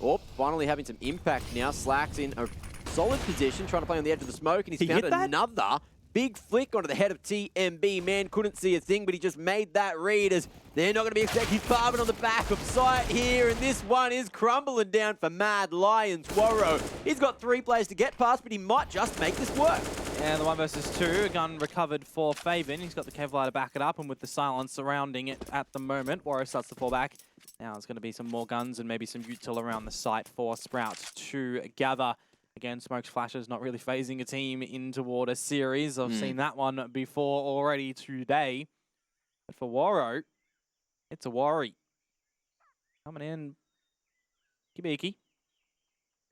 Oh, finally having some impact now. Slacks in a solid position, trying to play on the edge of the smoke, and he's found another big flick onto the head of TMB. Man couldn't see a thing, but he just made that read as they're not going to be expecting farming on the back of sight here. And this one is crumbling down for Mad Lions. Warro, he's got 3 players to get past, but he might just make this work. And the 1 versus 2, a gun recovered for Faven. He's got the Kevlar to back it up, and with the silence surrounding it at the moment, Warro starts to fall back. Now there's going to be some more guns and maybe some util around the site for Sprout to gather. Again, Smokes Flashes not really phasing a team in toward a series. I've seen that one before already today. But for Warro, it's a worry. Coming in, Kibiki.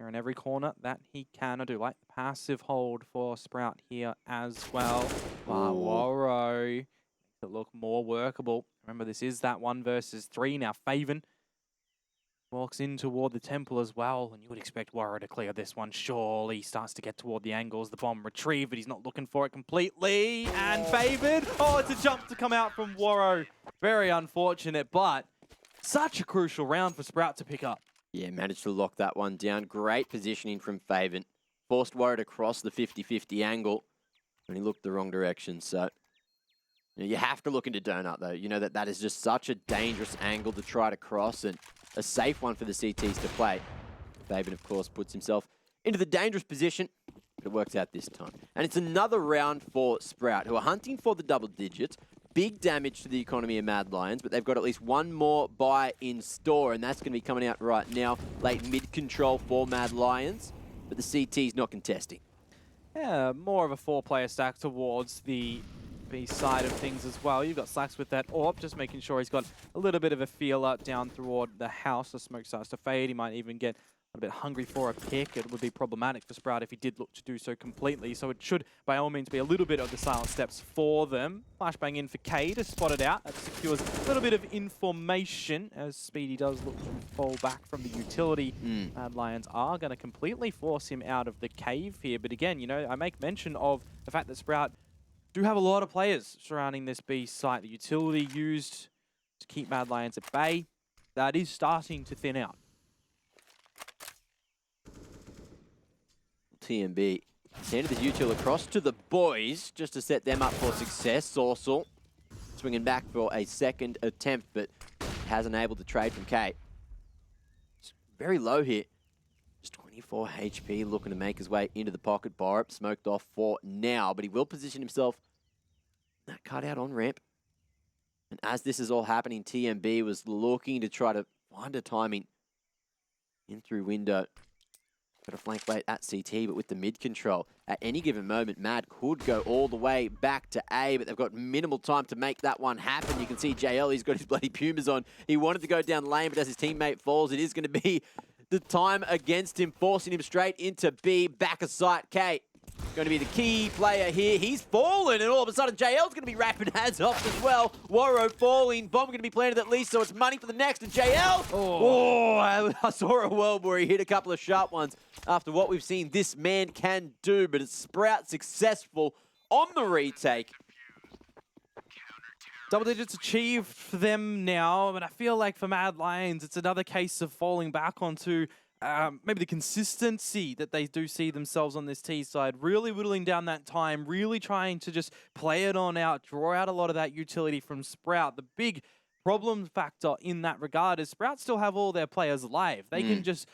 There in every corner that he can. I do like the passive hold for Sprout here as well. But Woro makes it look more workable. Remember, this is that 1 versus 3. Now, Faven walks in toward the temple as well, and you would expect Woro to clear this one. Surely he starts to get toward the angles. The bomb retrieved, but he's not looking for it completely. And Faven, oh, it's a jump to come out from Woro. Very unfortunate, but such a crucial round for Sprout to pick up. Yeah, managed to lock that one down. Great positioning from Faven. Forced Woro to cross the 50-50 angle, and he looked the wrong direction. So you have to look into Donut, though. You know that is just such a dangerous angle to try to cross, and a safe one for the CTs to play. Faven, of course, puts himself into the dangerous position, but it works out this time. And it's another round for Sprout, who are hunting for the double digits. Big damage to the economy of Mad Lions, but they've got at least one more buy in store, and that's going to be coming out right now. Late mid-control for Mad Lions, but the CT's not contesting. Yeah, more of a 4-player stack towards the B side of things as well. You've got Slacks with that AWP, just making sure he's got a little bit of a feeler down toward the house. The smoke starts to fade. He might even get a bit hungry for a pick. It would be problematic for Sprout if he did look to do so completely. So it should, by all means, be a little bit of the silent steps for them. Flashbang in for K to spot it out. That secures a little bit of information as Speedy does look to fall back from the utility. Mad Lions are going to completely force him out of the cave here. But again, you know, I make mention of the fact that Sprout do have a lot of players surrounding this B site. The utility used to keep Mad Lions at bay, that is starting to thin out. TMB handed the util across to the boys just to set them up for success. Sorsal swinging back for a second attempt, but hasn't able to trade from K. It's very low here. Just 24 HP, looking to make his way into the pocket. Borup smoked off for now, but he will position himself that cutout on ramp. And as this is all happening, TMB was looking to try to find a timing in through window. Got a flank bait at CT, but with the mid control, at any given moment, Mad could go all the way back to A, but they've got minimal time to make that one happen. You can see JL, he's got his bloody Pumas on. He wanted to go down lane, but as his teammate falls, it is going to be the time against him, forcing him straight into B, back of sight. K going to be the key player here. He's fallen, and all of a sudden, JL's going to be wrapping hands off as well. Woro falling, bomb going to be planted at least, so it's money for the next. And JL, I saw a world where he hit a couple of sharp ones after what we've seen this man can do, but it's Sprout successful on the retake. Double digits achieved for them now, but I feel like for Mad Lions, it's another case of falling back onto maybe the consistency that they do see themselves on this T side, really whittling down that time, really trying to just play it on out, draw out a lot of that utility from Sprout. The big problem factor in that regard is Sprout still have all their players live. They can just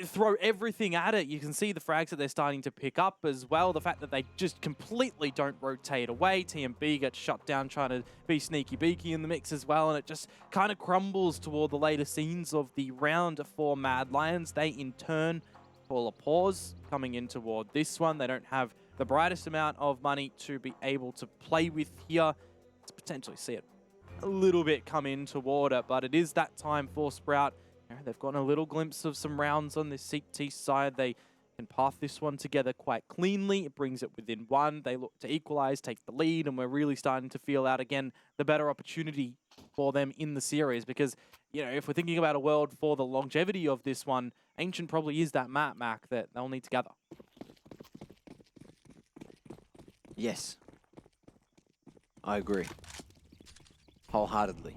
throw everything at it. You can see the frags that they're starting to pick up as well. The fact that they just completely don't rotate away. TMB gets shut down trying to be sneaky beaky in the mix as well, and it just kind of crumbles toward the later scenes of the round for Mad Lions. They in turn call a pause coming in toward this one. They don't have the brightest amount of money to be able to play with here. Let's potentially see it a little bit come in toward it, but it is that time for Sprout. They've gotten a little glimpse of some rounds on this CT side. They can path this one together quite cleanly. It brings it within one. They look to equalize, take the lead, and we're really starting to feel out again the better opportunity for them in the series. Because, you know, if we're thinking about a world for the longevity of this one, Ancient probably is that map, Mac, that they'll need together. Yes, I agree wholeheartedly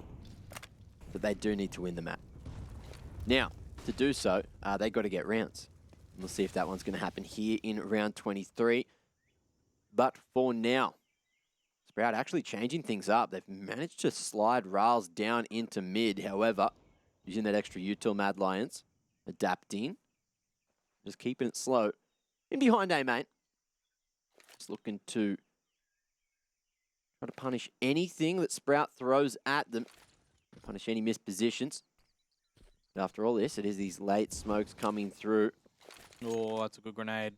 that they do need to win the map. Now, to do so, they got to get rounds. We'll see if that one's going to happen here in round 23. But for now, Sprout actually changing things up. They've managed to slide Riles down into mid. However, using that extra util, Mad Lions adapting, just keeping it slow. In behind A, mate. Just looking to try to punish anything that Sprout throws at them. Punish any missed positions. After all this, it is these late smokes coming through. Oh, that's a good grenade.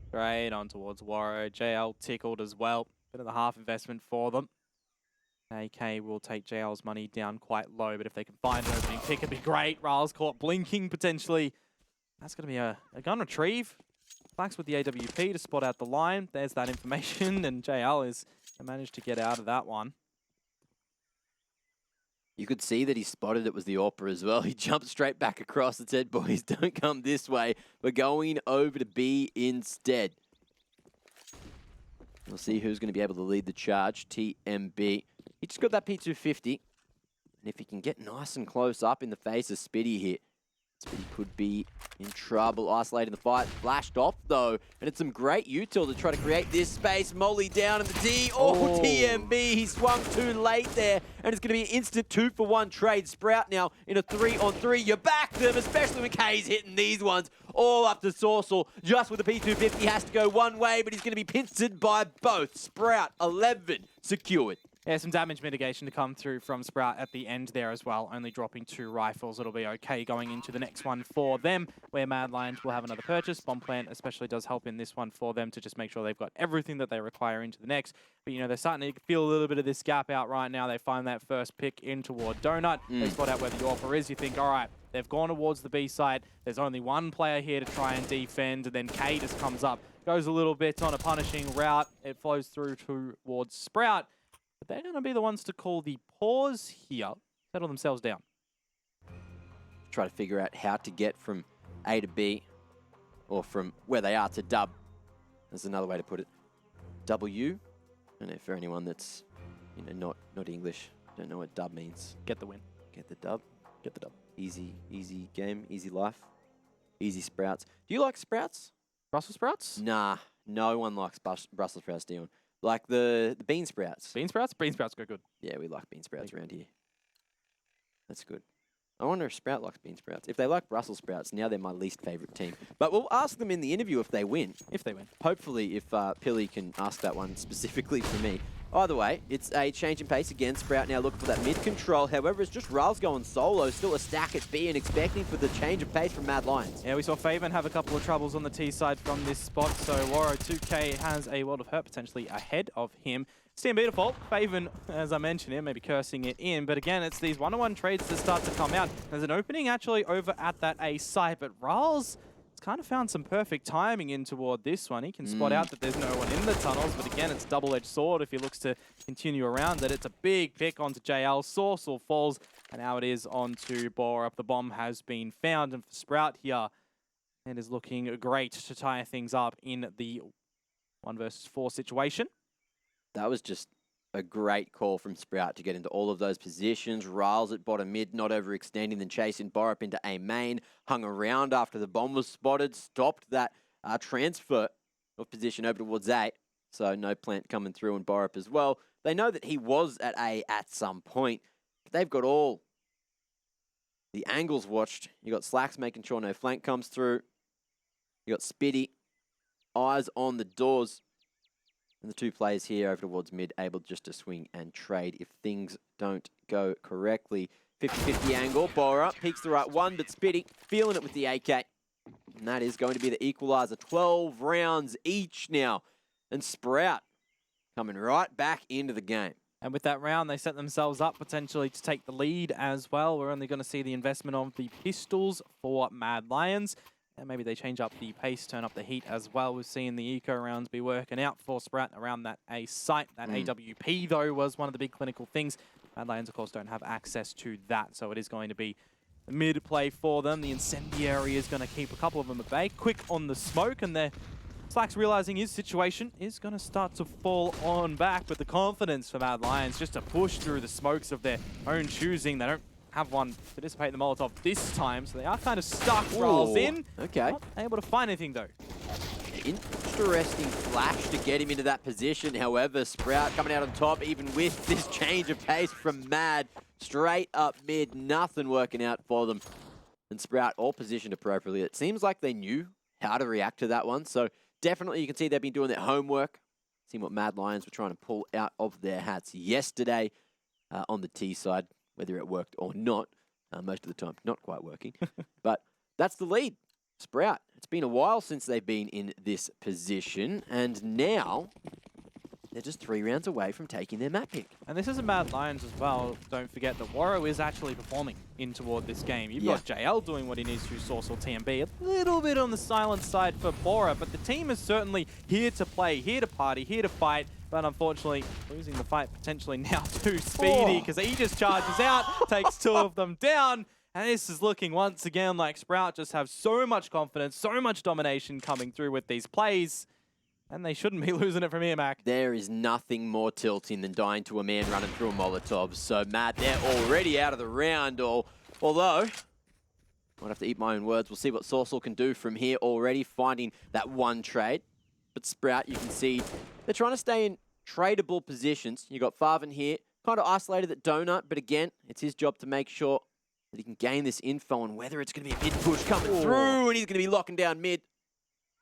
Straight on towards Woro. JL tickled as well. Bit of the half investment for them. AK will take JL's money down quite low, but if they can find an opening pick, it'd be great. Riles caught blinking potentially. That's going to be a gun retrieve. Flax with the AWP to spot out the line. There's that information, and JL is managed to get out of that one. You could see that he spotted it was the AWPer as well. He jumped straight back across and said, boys, don't come this way. We're going over to B instead. We'll see who's going to be able to lead the charge. TMB. He just got that P250. And if he can get nice and close up in the face of Spitty here, Spitty could be in trouble. Isolating the fight. Flashed off, though. And it's some great util to try to create this space. Molly down in the D. Oh, TMB. He swung too late there. And it's going to be an instant 2-for-1 trade. Sprout now in a 3-on-3. You back them, especially when K's hitting these ones. All up to Sorcel. Just with the P250, has to go one way, but he's going to be pincered by both. Sprout, 11, secured. Yeah, some damage mitigation to come through from Sprout at the end there as well. Only dropping 2 rifles. It'll be okay going into the next one for them, where Mad Lions will have another purchase. Bomb Plant especially does help in this one for them to just make sure they've got everything that they require into the next. But, you know, they're starting to feel a little bit of this gap out right now. They find that first pick in toward Donut. They spot out where the AWPer is. You think, all right, they've gone towards the B side. There's only one player here to try and defend. And then K just comes up, goes a little bit on a punishing route. It flows through towards Sprout. But they're going to be the ones to call the pause here, settle themselves down. Try to figure out how to get from A to B, or from where they are to dub. That's another way to put it. W. I don't know, for anyone that's, you know, not English, don't know what dub means. Get the win. Get the dub. Get the dub. Easy game, easy life, easy Sprouts. Do you like Sprouts? Brussels sprouts? Nah, no one likes Brussels sprouts, Dion. Like the bean sprouts. Bean sprouts? Bean sprouts go good. Yeah, we like bean sprouts around here. That's good. I wonder if Sprout likes bean sprouts. If they like Brussels sprouts, now they're my least favourite team. But we'll ask them in the interview if they win. If they win. Hopefully, if Pilly can ask that one specifically for me. Either way, it's a change in pace again. Sprout now looking for that mid-control. However, it's just Ral's going solo. Still a stack at B and expecting for the change of pace from Mad Lions. Yeah, we saw Faven have a couple of troubles on the T side from this spot, so Waro 2K has a World of Hurt potentially ahead of him. It's TMB default. Faven, as I mentioned here, maybe cursing it in, but again, it's these one-on-one trades that start to come out. There's an opening actually over at that A site, but Ral's kind of found some perfect timing in toward this one. He can spot out that there's no one in the tunnels, but again, it's double-edged sword if he looks to continue around it. It's a big pick onto JL. Sorcel falls, and now it is onto Borup. The bomb has been found, and for Sprout here, it is looking great to tie things up in the 1 versus 4 situation. That was just a great call from Sprout to get into all of those positions. Riles at bottom mid, not overextending, then chasing Borup into A main. Hung around after the bomb was spotted, stopped that transfer of position over towards A. So no plant coming through and Borup as well. They know that he was at A at some point. But they've got all the angles watched. You got Slacks making sure no flank comes through. You got Spitty, eyes on the doors. And the 2 players here over towards mid, able just to swing and trade if things don't go correctly. 50-50 angle, Borup peeks the right one, but Spitty feeling it with the AK. And that is going to be the equalizer. 12 rounds each now. And Sprout coming right back into the game. And with that round, they set themselves up potentially to take the lead as well. We're only going to see the investment of the pistols for Mad Lions. And maybe they change up the pace, turn up the heat as well. We've seen the eco rounds be working out for Sprout around that A site. That AWP, though, was one of the big clinical things. Mad Lions, of course, don't have access to that, so it is going to be mid-play for them. The incendiary is going to keep a couple of them at bay. Quick on the smoke, and they're Slacks realizing his situation is going to start to fall on back, but the confidence for Mad Lions just to push through the smokes of their own choosing. They don't have one to dissipate the Molotov this time, so they are kind of stuck. Rolls in. Okay. Not able to find anything, though. Interesting flash to get him into that position. However, Sprout coming out on top, even with this change of pace from Mad. Straight up mid, nothing working out for them. And Sprout all positioned appropriately. It seems like they knew how to react to that one, so definitely you can see they've been doing their homework. Seeing what Mad Lions were trying to pull out of their hats yesterday on the T side. Whether it worked or not, most of the time not quite working. But that's the lead. Sprout, it's been a while since they've been in this position, and now they're just 3 rounds away from taking their map pick. And this is a Mad Lions as well. Don't forget that Waro is actually performing in toward this game. You've got JL doing what he needs to, Source or TMB. A little bit on the silent side for Bora, but the team is certainly here to play, here to party, here to fight. But unfortunately, losing the fight potentially now to Speedy, because he just charges out, takes 2 of them down. And this is looking once again like Sprout just have so much confidence, so much domination coming through with these plays. And they shouldn't be losing it from here, Mac. There is nothing more tilting than dying to a man running through a Molotov. So, Matt, they're already out of the round. Although, might have to eat my own words. We'll see what Sourcel can do from here already, finding that one trade. But Sprout, you can see, they're trying to stay in tradable positions. You got Farvin here, kind of isolated at Donut. But again, it's his job to make sure that he can gain this info on whether it's going to be a mid push coming through. And he's going to be locking down mid.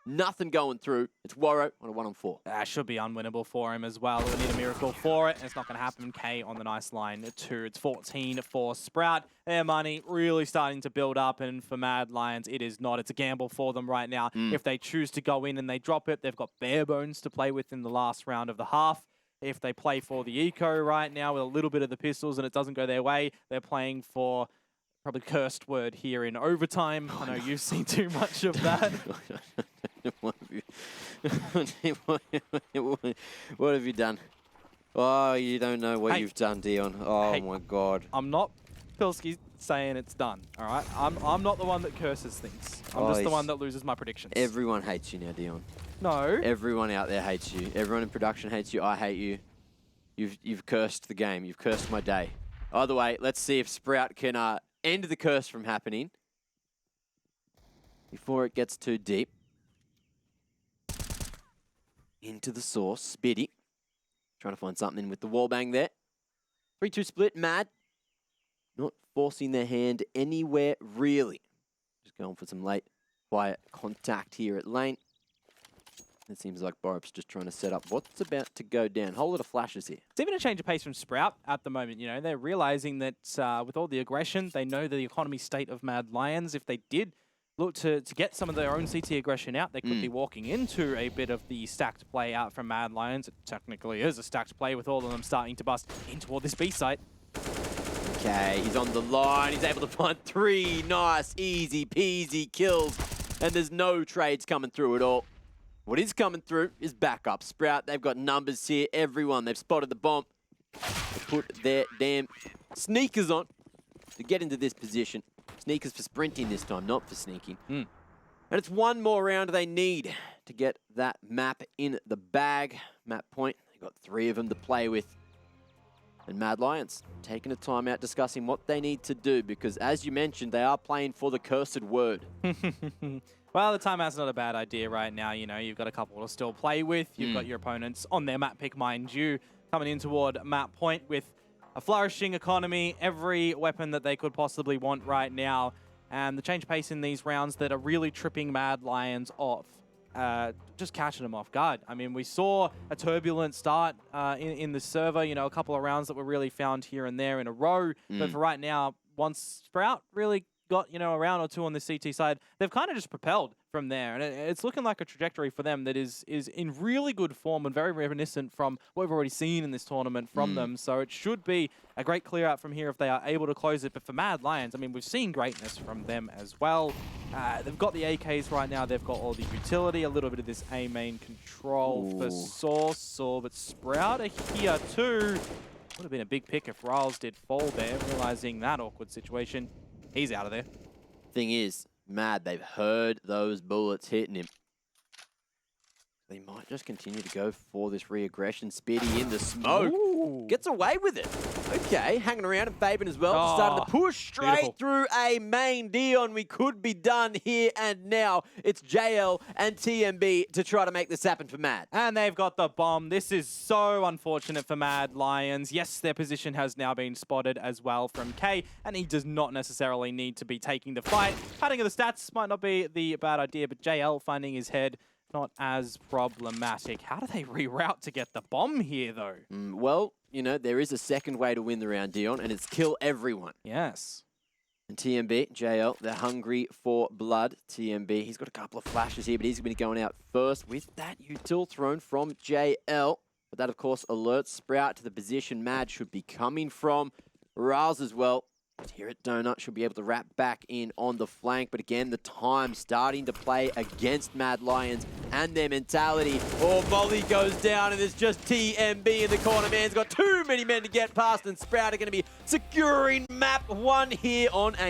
Nothing going through. It's Waro on a 1-on-4. That should be unwinnable for him as well. We'll need a miracle for it. And it's not going to happen. K on the nice line too. It's 14 for Sprout. Their money really starting to build up. And for Mad Lions, it is not. It's a gamble for them right now. If they choose to go in and they drop it, they've got bare bones to play with in the last round of the half. If they play for the eco right now with a little bit of the pistols and it doesn't go their way, they're playing for probably cursed word here in overtime. I know you've seen too much of that. What have you done? Oh, you don't know what you've done, Dion. Oh my God. I'm not Pilsky saying it's done, all right? I'm not the one that curses things. I'm just the one that loses my predictions. Everyone hates you now, Dion. No. Everyone out there hates you. Everyone in production hates you. I hate you. You've cursed the game. You've cursed my day. Either way, let's see if Sprout can end the curse from happening before it gets too deep. Into the source, Speedy. Trying to find something with the wall bang there. 3-2 split, Mad. Not forcing their hand anywhere, really. Just going for some late quiet contact here at lane. It seems like Borup's just trying to set up what's about to go down. Whole lot of flashes here. It's even a change of pace from Sprout at the moment. You know, they're realizing that with all the aggression, they know the economy state of Mad Lions. If they did look to get some of their own CT aggression out, they could be walking into a bit of the stacked play out from Mad Lions. It technically is a stacked play with all of them starting to bust in toward this B site. Okay, he's on the line. He's able to find 3 nice, easy peasy kills. And there's no trades coming through at all. What is coming through is backup. Sprout, they've got numbers here. Everyone, they've spotted the bomb. They put their damn sneakers on to get into this position. Sneakers for sprinting this time, not for sneaking. And it's one more round they need to get that map in the bag. Map point, they've got 3 of them to play with. And Mad Lions taking a time out discussing what they need to do because, as you mentioned, they are playing for the cursed word. Well, the timeout's not a bad idea right now. You know, you've got a couple to still play with. You've got your opponents on their map pick, mind you, coming in toward map point with a flourishing economy, every weapon that they could possibly want right now. And the change pace in these rounds that are really tripping Mad Lions off. Just catching them off guard. I mean, we saw a turbulent start in the server, you know, a couple of rounds that were really found here and there in a row. But for right now, once Sprout really got, you know, a round or 2 on the CT side, they've kind of just propelled from there. And it's looking like a trajectory for them that is in really good form and very reminiscent from what we've already seen in this tournament from them. So it should be a great clear out from here if they are able to close it. But for Mad Lions, I mean, we've seen greatness from them as well. They've got the AKs right now. They've got all the utility, a little bit of this A main control for Source. But Sprout are here too. Would have been a big pick if Riles did fall there, realizing that awkward situation. He's out of there. Thing is, Mad, they've heard those bullets hitting him. They might just continue to go for this re-aggression. Speedy in the smoke. Ooh. Gets away with it. Okay, hanging around and Fabian as well. Starting to push straight through a main. Dion, we could be done here and now. It's JL and TMB to try to make this happen for Mad. And they've got the bomb. This is so unfortunate for Mad Lions. Yes, their position has now been spotted as well from K, and he does not necessarily need to be taking the fight. Padding of the stats might not be the bad idea, but JL finding his head not as problematic. How do they reroute to get the bomb here, though? Well, you know, there is a second way to win the round, Dion, and it's kill everyone. Yes. And TMB, JL, they're hungry for blood. TMB, he's got a couple of flashes here, but he's going to be going out first with that util thrown from JL. But that, of course, alerts Sprout to the position Mad should be coming from. Riles as well. But here at Donut should be able to wrap back in on the flank. But again, the time starting to play against Mad Lions and their mentality. Oh, Molly goes down and there's just TMB in the corner. Man's got too many men to get past, and Sprout are going to be securing map 1 here on